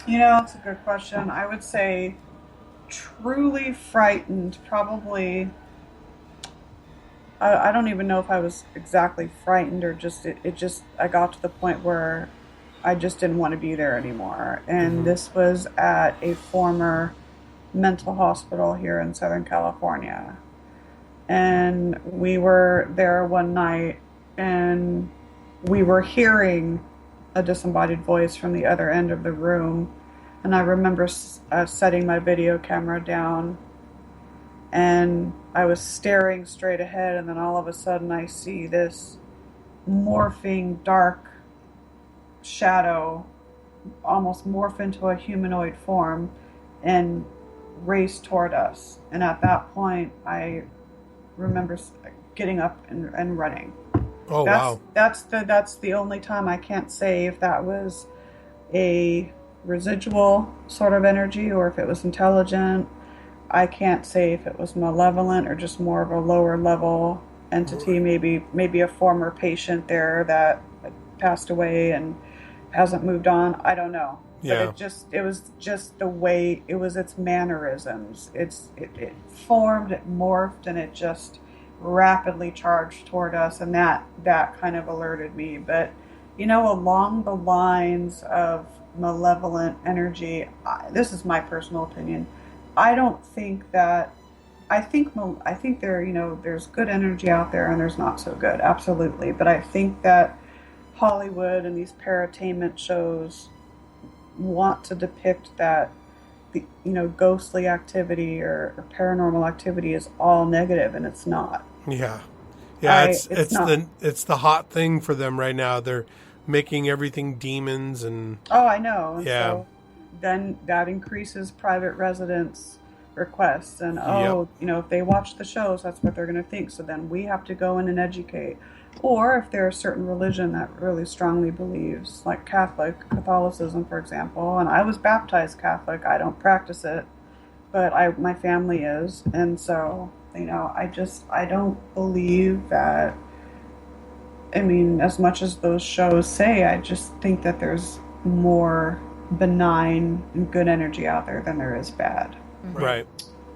You know, it's a good question. I would say truly frightened, probably. I don't even know if I was exactly frightened, or just I got to the point where I just didn't want to be there anymore. And this was at a former mental hospital here in Southern California. And we were there one night, and we were hearing a disembodied voice from the other end of the room. And I remember setting my video camera down and I was staring straight ahead, and then all of a sudden I see this morphing dark shadow almost morph into a humanoid form and race toward us. And at that point, I remember getting up and running. Oh, wow. That's the only time. I can't say if that was a residual sort of energy or if it was intelligent. I can't say if it was malevolent or just more of a lower level entity, maybe a former patient there that passed away and hasn't moved on. I don't know. Yeah. But it was just the way it was, its mannerisms. It formed, it morphed, and it just rapidly charged toward us, and that kind of alerted me. But along the lines of malevolent energy, this is my personal opinion. I don't think that. I think there, there's good energy out there and there's not so good, absolutely. But I think that Hollywood and these paratainment shows want to depict that the ghostly activity or paranormal activity is all negative, and it's not. Yeah, it's the hot thing for them right now. They're making everything demons and. Oh, I know. And yeah. So then that increases private residents' requests, and if they watch the shows, that's what they're going to think. So then we have to go in and educate. Or if there's a certain religion that really strongly believes, like Catholicism, for example, and I was baptized Catholic. I don't practice it, but my family is, and so I don't believe that. I mean, as much as those shows say, I just think that there's more benign and good energy out there than there is bad. Right.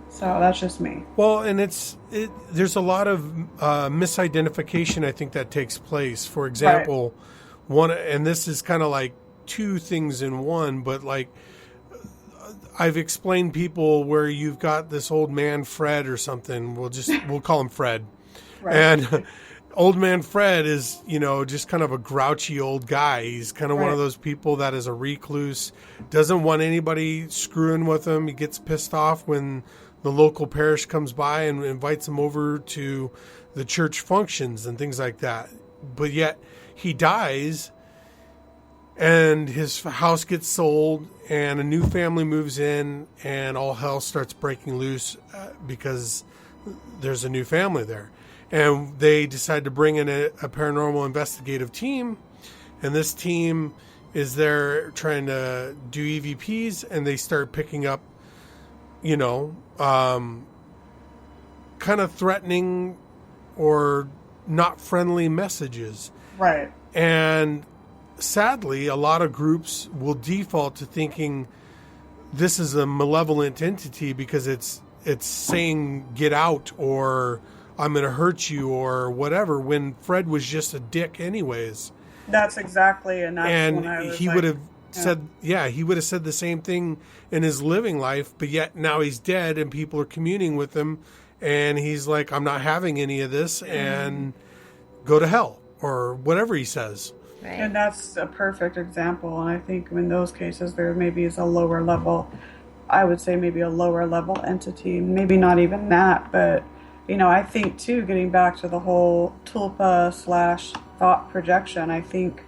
So that's just me. Well, and there's a lot of misidentification, I think, that takes place. For example, one, and this is kind of like two things in one, but like I've explained people where you've got this old man Fred or something. We'll call him Fred, Right. and old man Fred is just kind of a grouchy old guy. He's kind of one of those people that is a recluse, doesn't want anybody screwing with him. He gets pissed off when the local parish comes by and invites him over to the church functions and things like that. But yet he dies and his house gets sold and a new family moves in and all hell starts breaking loose because there's a new family there. And they decide to bring in a paranormal investigative team. And this team is there trying to do EVPs, and they start picking up kind of threatening or not friendly messages. Right. And sadly, a lot of groups will default to thinking this is a malevolent entity because it's saying get out or I'm going to hurt you or whatever, when Fred was just a dick anyways. That's exactly, and that's when I was he would have said, he would have said the same thing in his living life, but yet now he's dead and people are communing with him and he's like, I'm not having any of this and go to hell or whatever he says. Right. And that's a perfect example. And I think in those cases, there maybe is a lower level, I would say maybe a lower level entity, maybe not even that, but I think too, getting back to the whole tulpa / thought projection, I think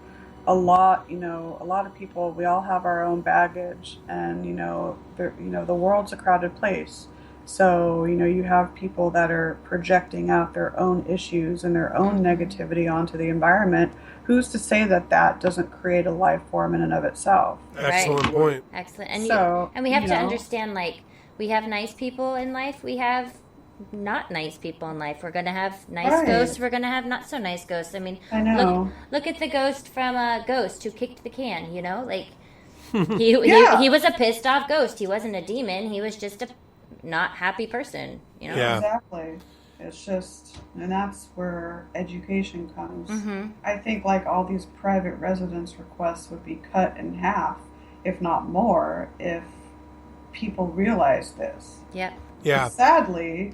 a lot of people, we all have our own baggage, and the world's a crowded place. So you have people that are projecting out their own issues and their own negativity onto the environment. Who's to say that doesn't create a life form in and of itself? Excellent point. Excellent. And we have to understand, like, we have nice people in life, we have not nice people in life. We're going to have nice ghosts, we're going to have not so nice ghosts. I mean, I know. Look at the ghost from Ghost who kicked the can, like he was a pissed off ghost. He wasn't a demon. He was just a not happy person, Yeah. Exactly. It's just, and that's where education comes. Mm-hmm. I think like all these private residence requests would be cut in half, if not more, if people realize this. Yep. Yeah. But sadly,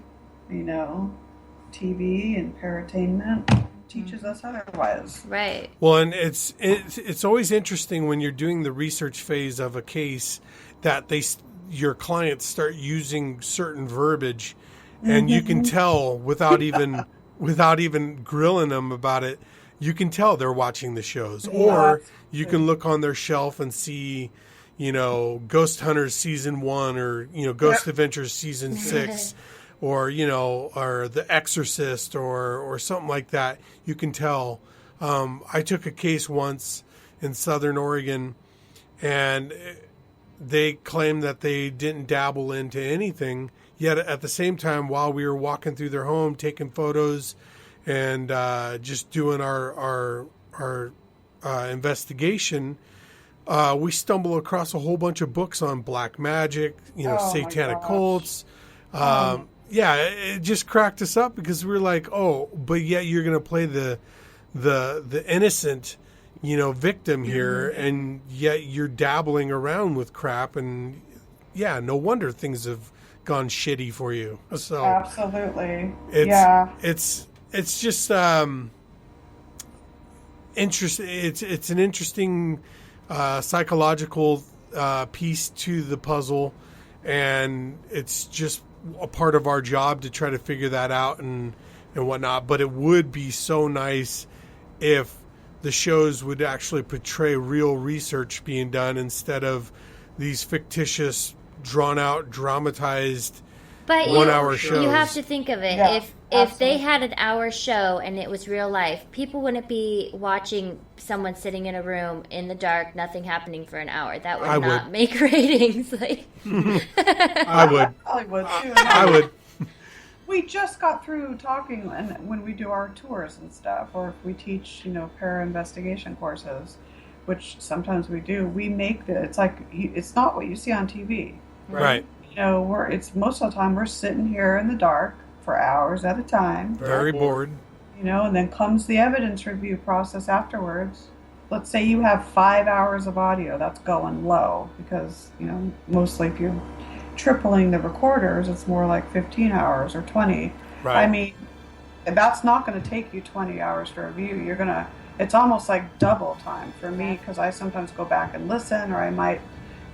TV and paratainment teaches us otherwise. Right. Well, and it's always interesting when you're doing the research phase of a case that your clients start using certain verbiage, and you can tell without even grilling them about it, you can tell they're watching the shows. Or you can look on their shelf and see, Ghost Hunters season 1 or, Ghost Adventures season 6 or, or The Exorcist or something like that. You can tell. I took a case once in Southern Oregon, and they claimed that they didn't dabble into anything. Yet at the same time, while we were walking through their home, taking photos and just doing our investigation, we stumbled across a whole bunch of books on black magic, satanic cults. It just cracked us up because we were like, oh, but yet you're going to play the innocent, victim here, and yet you're dabbling around with crap, and no wonder things have gone shitty for you. So absolutely, it's just interesting. It's an interesting psychological piece to the puzzle, and it's just a part of our job to try to figure that out and whatnot. But it would be so nice if the shows would actually portray real research being done instead of these fictitious, drawn-out, dramatized one-hour shows. You have to think of it. If they had an hour show and it was real life, people wouldn't be watching someone sitting in a room in the dark, nothing happening for an hour. That would not make ratings. I would. I would too. I would. We just got through talking when we do our tours and stuff, or if we teach, para investigation courses, which sometimes we do. We make it's not what you see on TV. Right. It's most of the time we're sitting here in the dark for hours at a time. Very bored. And then comes the evidence review process afterwards. Let's say you have 5 hours of audio, that's going low because, mostly if you're tripling the recorders, it's more like 15 hours or 20. Right. I mean, that's not going to take you 20 hours to review. It's almost like double time for me because I sometimes go back and listen, or I might,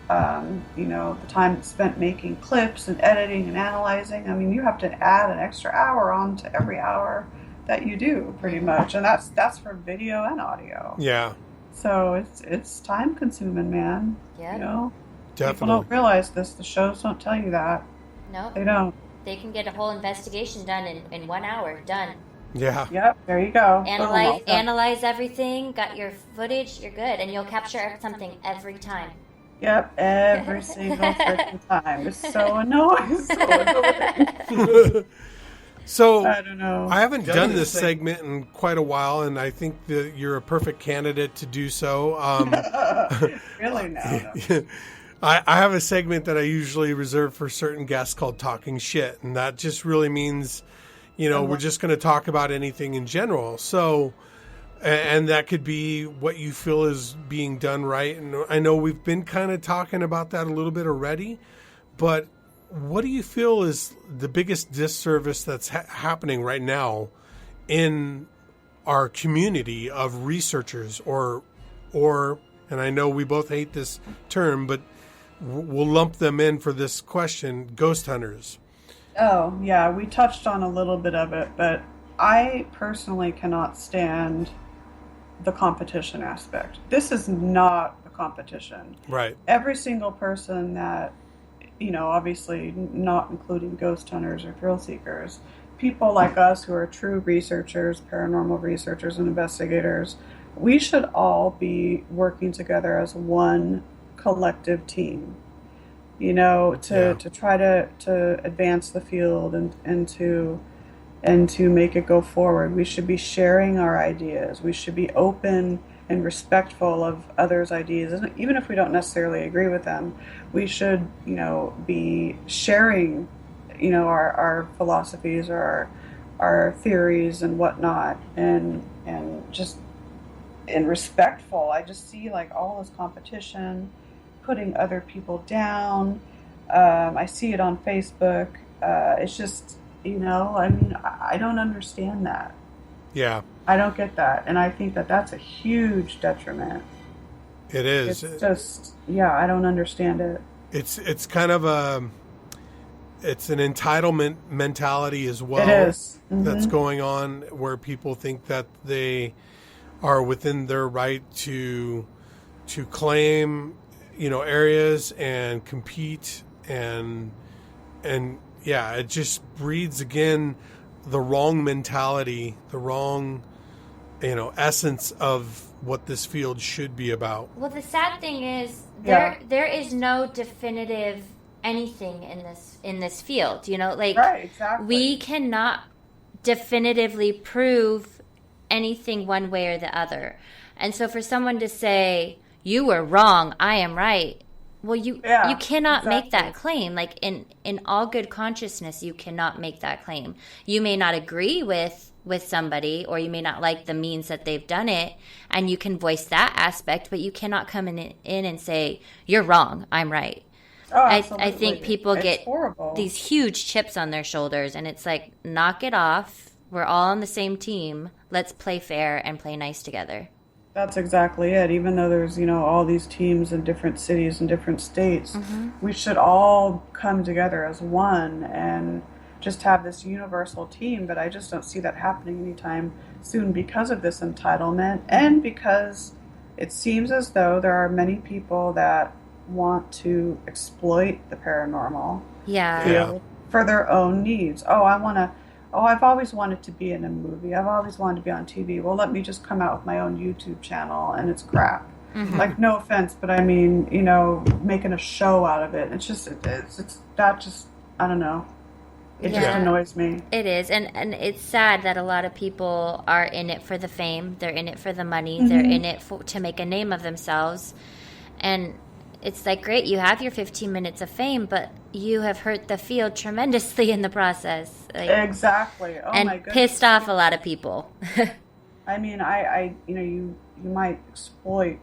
the time spent making clips and editing and analyzing. I mean, you have to add an extra hour on to every hour that you do pretty much. And that's for video and audio. Yeah. So it's time consuming, man. Yeah. Definitely. People don't realize this. The shows don't tell you that. No. They don't. They can get a whole investigation done in 1 hour. Done. Yeah. Yep. There you go. Analyze everything. Got your footage. You're good, and you'll capture something every time. Yep. Every single freaking time. It's so annoying. So I don't know. I haven't done this segment in quite a while, and I think that you're a perfect candidate to do so. Really? No. I have a segment that I usually reserve for certain guests called Talking Shit, and that just really means, we're just going to talk about anything in general. So, and that could be what you feel is being done right. And I know we've been kind of talking about that a little bit already, but what do you feel is the biggest disservice that's happening right now in our community of researchers or, and I know we both hate this term, but we'll lump them in for this question, ghost hunters? Oh, yeah, we touched on a little bit of it, but I personally cannot stand the competition aspect. This is not a competition. Right. Every single person that, obviously not including ghost hunters or thrill seekers, people like us who are true researchers, paranormal researchers and investigators, we should all be working together as one collective team, to try to advance the field and to make it go forward. We should be sharing our ideas. We should be open and respectful of others' ideas. And even if we don't necessarily agree with them, we should, be sharing, our philosophies or our theories and whatnot, and just and respectful. I just see all this competition, putting other people down. I see it on Facebook. It's just, I don't understand that. Yeah. I don't get that. And I think that that's a huge detriment. It is. It's just, I don't understand it. It's kind of it's an entitlement mentality as well. It is. That's going on, where people think that they are within their right to claim, areas and compete, and yeah, it just breeds again the wrong mentality, the wrong essence of what this field should be about. Well, the sad thing is Yeah. there is no definitive anything in this field. Right, exactly. we cannot definitively prove anything one way or the other. And so for someone to say you were wrong, I am right, well, you cannot make that claim. Like in all good consciousness, you cannot make that claim. You may not agree with somebody, or you may not like the means that they've done it, and you can voice that aspect, but you cannot come in and say you're wrong, I'm right. Oh, I think people It's get horrible. these huge chips on their shoulders, and it's like, knock it off. We're all on the same team. Let's play fair and play nice together. That's exactly it. Even though there's, all these teams in different cities and different states, we should all come together as one and just have this universal team. But I just don't see that happening anytime soon because of this entitlement, and because it seems as though there are many people that want to exploit the paranormal field for their own needs. I've always wanted to be in a movie. I've always wanted to be on TV. Well, let me just come out with my own YouTube channel, and it's crap. Like, no offense, but I mean, making a show out of it. It's just, I don't know. It just annoys me. It is, and it's sad that a lot of people are in it for the fame. They're in it for the money. They're in it to make a name of themselves. And it's like, great, you have your 15 minutes of fame, but you have hurt the field tremendously in the process. Exactly. Oh, and my goodness. Pissed off a lot of people. I mean, you might exploit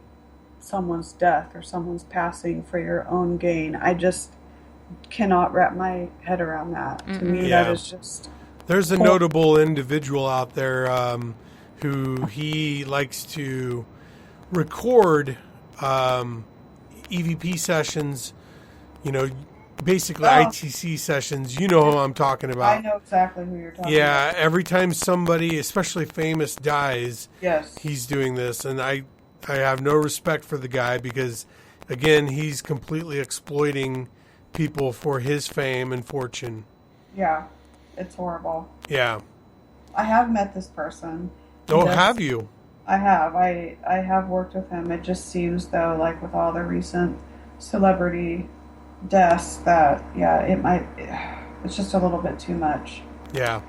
someone's death or someone's passing for your own gain. I just cannot wrap my head around that. To me, that is just... There's a notable individual out there who he likes to record EVP sessions, basically ITC sessions. You know who I'm talking about. I know exactly who you're talking about. Yeah, every time somebody, especially famous, dies, Yes. he's doing this. And I have no respect for the guy because, again, he's completely exploiting people for his fame and fortune. Yeah, it's horrible. Yeah. I have met this person. Oh, have you? I have. I have worked with him. It just seems, though, like with all the recent celebrity deaths, that, it's just a little bit too much. Yeah.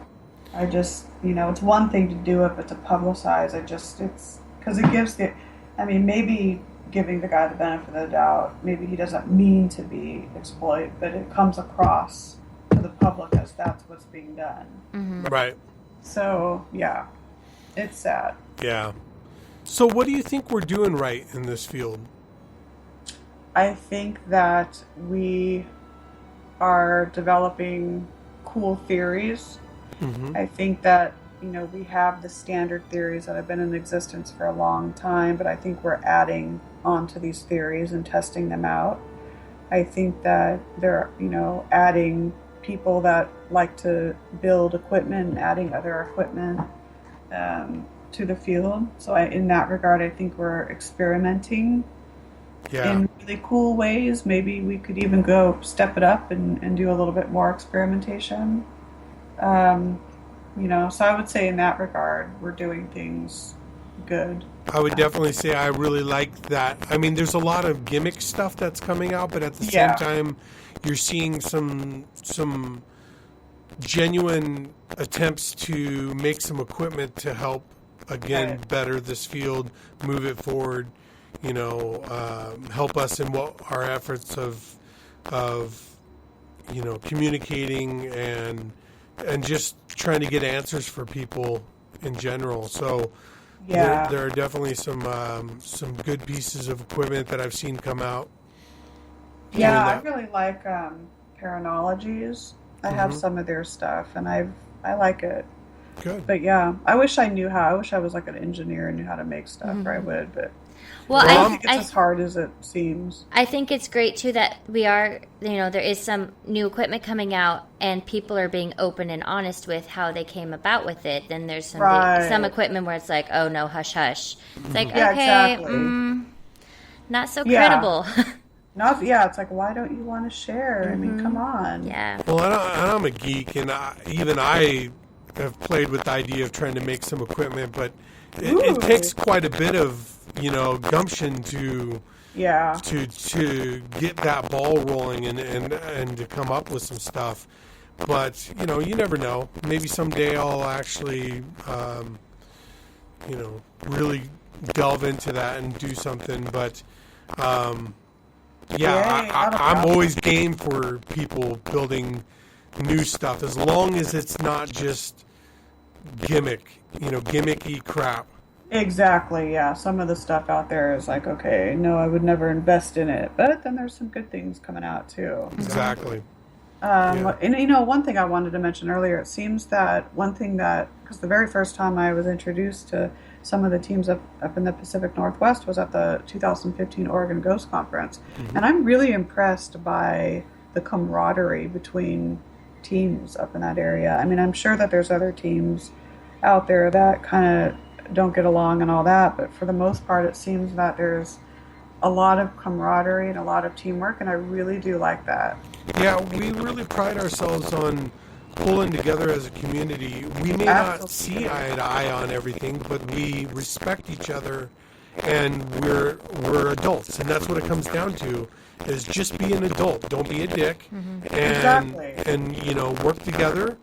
I just, it's one thing to do it, but to publicize, it's, because it gives maybe giving the guy the benefit of the doubt, maybe he doesn't mean to be exploited, but it comes across to the public as that's what's being done. Right. So, yeah, it's sad. Yeah. So what do you think we're doing right in this field? I think that we are developing cool theories. I think that, we have the standard theories that have been in existence for a long time, but I think we're adding onto these theories and testing them out. I think that they're, adding people that like to build equipment, adding other equipment to the field. So in that regard, I think we're experimenting in really cool ways. Maybe we could even go step it up and do a little bit more experimentation. So I would say in that regard, we're doing things good. I would definitely say I really like that. I mean, there's a lot of gimmick stuff that's coming out, but at the same time, you're seeing some genuine attempts to make some equipment to help, again, better this field, move it forward, help us in what our efforts of communicating and just trying to get answers for people in general. So there are definitely some good pieces of equipment that I've seen come out. Yeah, I really like Paranologies. I have some of their stuff, and I like it. Good. But yeah, I wish I knew how. I wish I was like an engineer and knew how to make stuff, or I would. But Well, I don't think it's as hard as it seems. I think it's great too that we are, there is some new equipment coming out and people are being open and honest with how they came about with it. Then there's some equipment where it's like, oh no, hush hush. It's like, okay, exactly. Not so credible. It's like, why don't you want to share? I mean, come on. Yeah. Well, I'm a geek, and I have played with the idea of trying to make some equipment, but it takes quite a bit of gumption to get that ball rolling and to come up with some stuff. But you never know. Maybe someday I'll actually really delve into that and do something. But I'm always game for people building new stuff as long as it's not just gimmicky crap. Exactly, yeah. Some of the stuff out there is like, okay, no, I would never invest in it. But then there's some good things coming out, too. Exactly. And, one thing I wanted to mention earlier, it seems that because the very first time I was introduced to some of the teams up in the Pacific Northwest was at the 2015 Oregon Ghost Conference. Mm-hmm. And I'm really impressed by the camaraderie between teams up in that area. I mean, I'm sure that there's other teams out there that kind of don't get along and all that, but for the most part it seems that there's a lot of camaraderie and a lot of teamwork, and I really do like that. Yeah, we really pride ourselves on pulling together as a community. We may not see eye to eye on everything, but we respect each other, and we're adults, and that's what it comes down to, is just be an adult. Don't be a dick. Mm-hmm. And work together.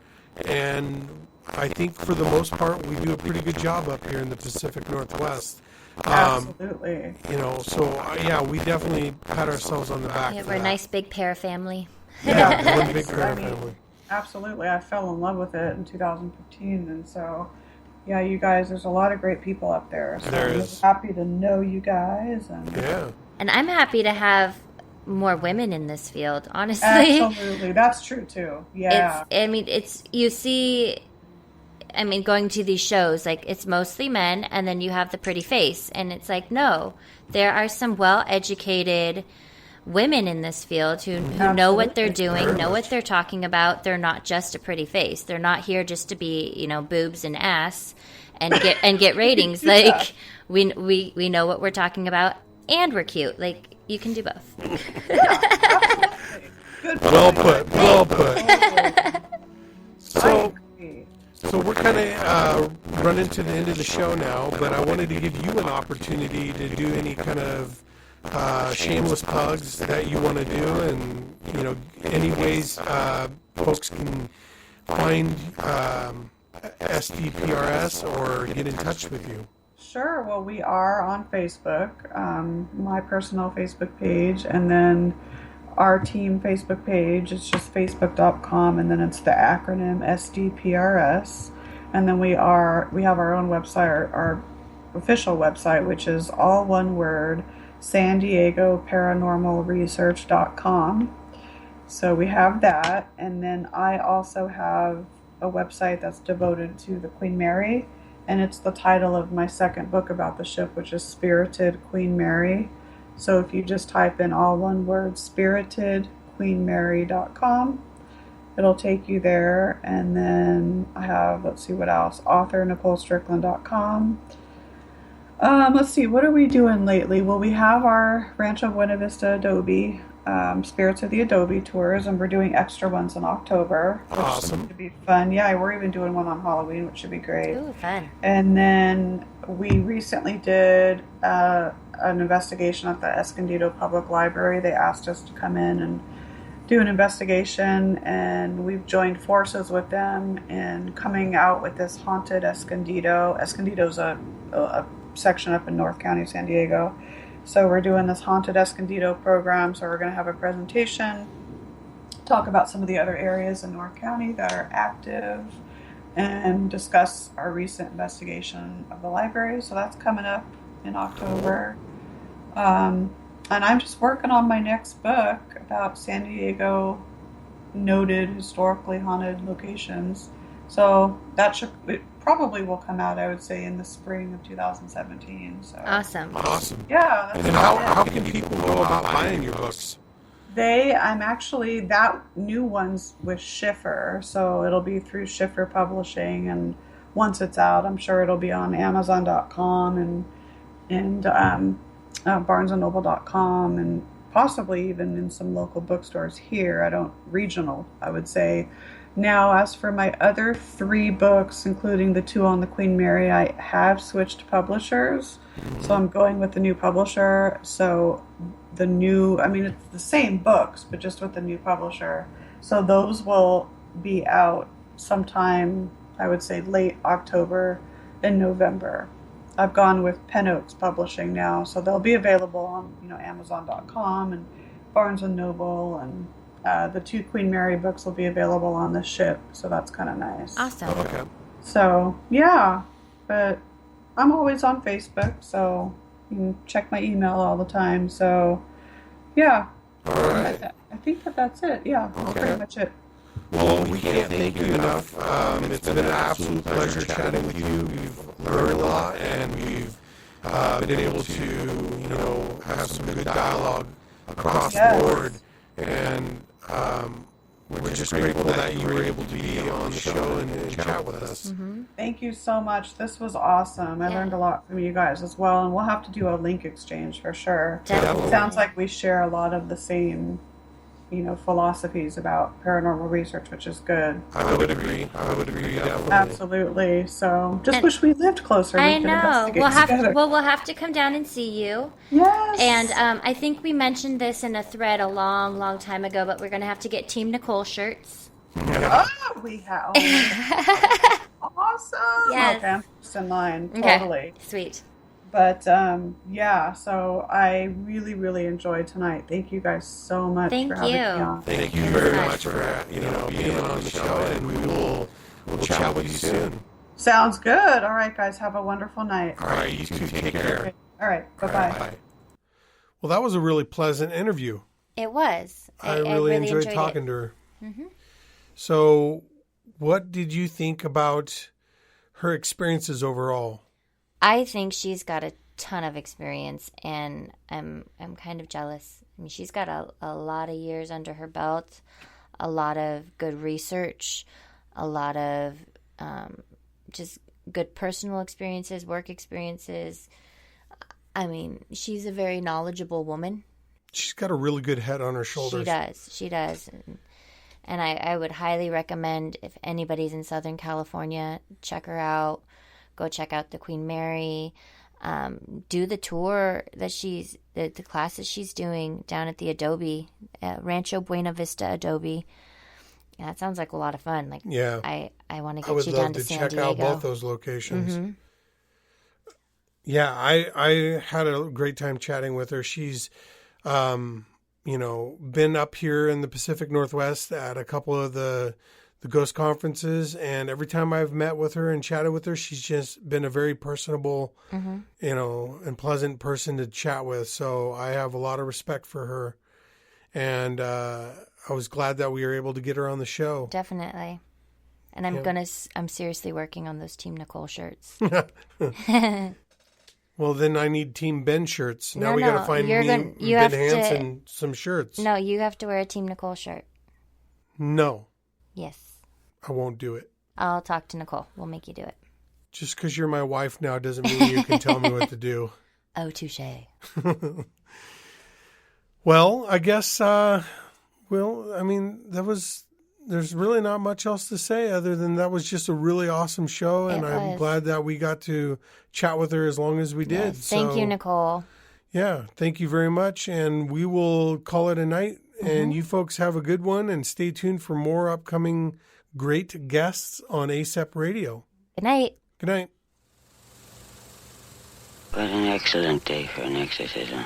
And I think for the most part, we do a pretty good job up here in the Pacific Northwest. Absolutely. We definitely pat ourselves on the back. Yeah, we're a nice big pair family. Yeah, one big pair family. Absolutely. I fell in love with it in 2015, and so, yeah, you guys, there's a lot of great people up there. So I'm happy to know you guys. And I'm happy to have more women in this field, honestly. Absolutely. That's true, too. Yeah. Going to these shows, like, it's mostly men, and then you have the pretty face. And it's like, no, there are some well-educated women in this field who know what they're doing, know what they're talking about. They're not just a pretty face. They're not here just to be, boobs and ass and get ratings. Like, we know what we're talking about, and we're cute. Like, you can do both. Good well put. So we're kind of running to the end of the show now, but I wanted to give you an opportunity to do any kind of shameless plugs that you want to do, and any ways folks can find SDPRS or get in touch with you. Sure. Well, we are on Facebook, my personal Facebook page, and then our team Facebook page. It's just facebook.com, and then it's the acronym SDPRS. And then we have our own website, our official website, which is all one word, San Diego Paranormal Research.com. So we have that, and then I also have a website that's devoted to the Queen Mary, and it's the title of my second book about the ship, which is Spirited Queen Mary. So if you just type in all one word, spiritedqueenmary.com, it'll take you there. And then I have, let's see what else, author NicoleStrickland.com. Let's see, what are we doing lately? Well, we have our Rancho Buena Vista Adobe, Spirits of the Adobe tours, and we're doing extra ones in October. Awesome. Should be fun. Yeah, we're even doing one on Halloween, which should be great. Ooh, fun. And then we recently did an investigation at the Escondido Public Library. They asked us to come in and do an investigation, and we've joined forces with them in coming out with this haunted Escondido. Escondido's a section up in North County, San Diego. So we're doing this haunted Escondido program. So we're going to have a presentation, talk about some of the other areas in North County that are active, and discuss our recent investigation of the library. So that's coming up in October. And I'm just working on my next book about San Diego noted historically haunted locations. So it probably will come out, I would say, in the spring of 2017. So Awesome. Awesome. yeah, And that's how can people go about buying your books? I'm actually, that new one's with Schiffer, so it'll be through Schiffer Publishing, and once it's out, I'm sure it'll be on Amazon.com and BarnesandNoble.com, and possibly even in some local bookstores here. Regional, I would say. Now, as for my other 3 books, including the 2 on the Queen Mary, I have switched publishers, so I'm going with the new publisher. So it's the same books, but just with the new publisher. So those will be out sometime, I would say, late October and November. I've gone with Pen Oaks Publishing now, so they'll be available on Amazon.com and Barnes and Noble, and the 2 Queen Mary books will be available on the ship, so that's kind of nice. Awesome. Okay. So yeah, but I'm always on Facebook, so you can check my email all the time. So yeah, All right. I think that's it. Yeah, that's pretty much it. Well, we can't thank you enough. It's been an absolute pleasure chatting with you. We've learned a lot, and we've been able to, have some good dialogue across the board. And we're just grateful that you were able to be on the show and chat with us. Thank you so much. This was awesome. I learned a lot from you guys as well, and we'll have to do a link exchange for sure. Definitely. It sounds like we share a lot of the same, philosophies about paranormal research, which is good. I would agree. Definitely. Absolutely. So, just wish we lived closer. I We could know. investigate together. We'll have to come down and see you. Yes. And I think we mentioned this in a thread a long, long time ago, but we're going to have to get Team Nicole shirts. Oh, we have. Awesome. Yes. Okay, I'm just in line. Okay. Totally. Sweet. But yeah, so I really, really enjoyed tonight. Thank you guys so much Thank for having you. me on. Thank you very much for being on the show, and we'll chat with you soon. Sounds good. All right, guys, have a wonderful night. All right, you two take care. All right, bye-bye. Well, that was a really pleasant interview. It was. I really enjoyed talking to her. So, what did you think about her experiences overall? I think she's got a ton of experience, and I'm kind of jealous. I mean, she's got a lot of years under her belt, a lot of good research, a lot of just good personal experiences, work experiences. I mean, she's a very knowledgeable woman. She's got a really good head on her shoulders. She does. And I would highly recommend, if anybody's in Southern California, check her out. Go check out the Queen Mary. Do the tour that the classes she's doing down at the Adobe, Rancho Buena Vista Adobe. Yeah, that sounds like a lot of fun. Like, yeah, I want to get you down to San Diego. I would love to check out both those locations. Yeah, I had a great time chatting with her. She's, been up here in the Pacific Northwest at a couple of the ghost conferences, and every time I've met with her and chatted with her, she's just been a very personable, and pleasant person to chat with. So I have a lot of respect for her, and I was glad that we were able to get her on the show. Definitely. And I'm seriously working on those Team Nicole shirts. Well, then I need Team Ben shirts. Now we got to find Ben Hansen some shirts. No, you have to wear a Team Nicole shirt. No. Yes. I won't do it. I'll talk to Nicole. We'll make you do it. Just because you're my wife now doesn't mean you can tell me what to do. Oh, touche. Well, I guess, there's really not much else to say other than that was just a really awesome show, and I'm glad that we got to chat with her as long as we did. Yes. Thank you, Nicole. Yeah, thank you very much, and we will call it a night, and you folks have a good one, and stay tuned for more upcoming great guests on ASAP Radio. Good night. Good night. What an excellent day for an exorcism.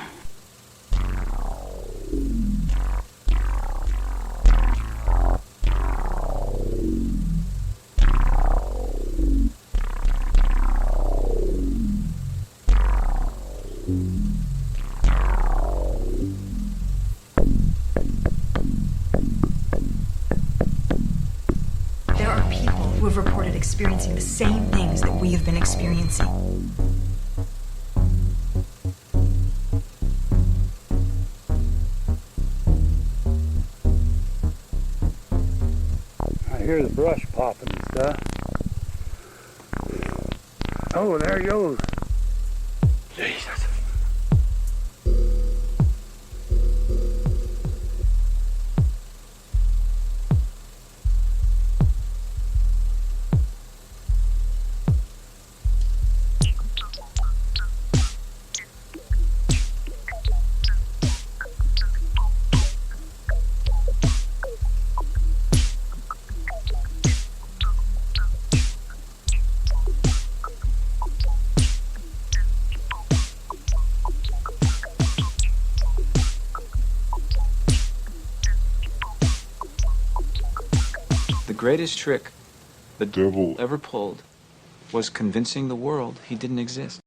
There are people who have reported experiencing the same things that we have been experiencing. I hear the brush popping and stuff. Oh, there he goes. Jesus. The greatest trick the devil ever pulled was convincing the world he didn't exist.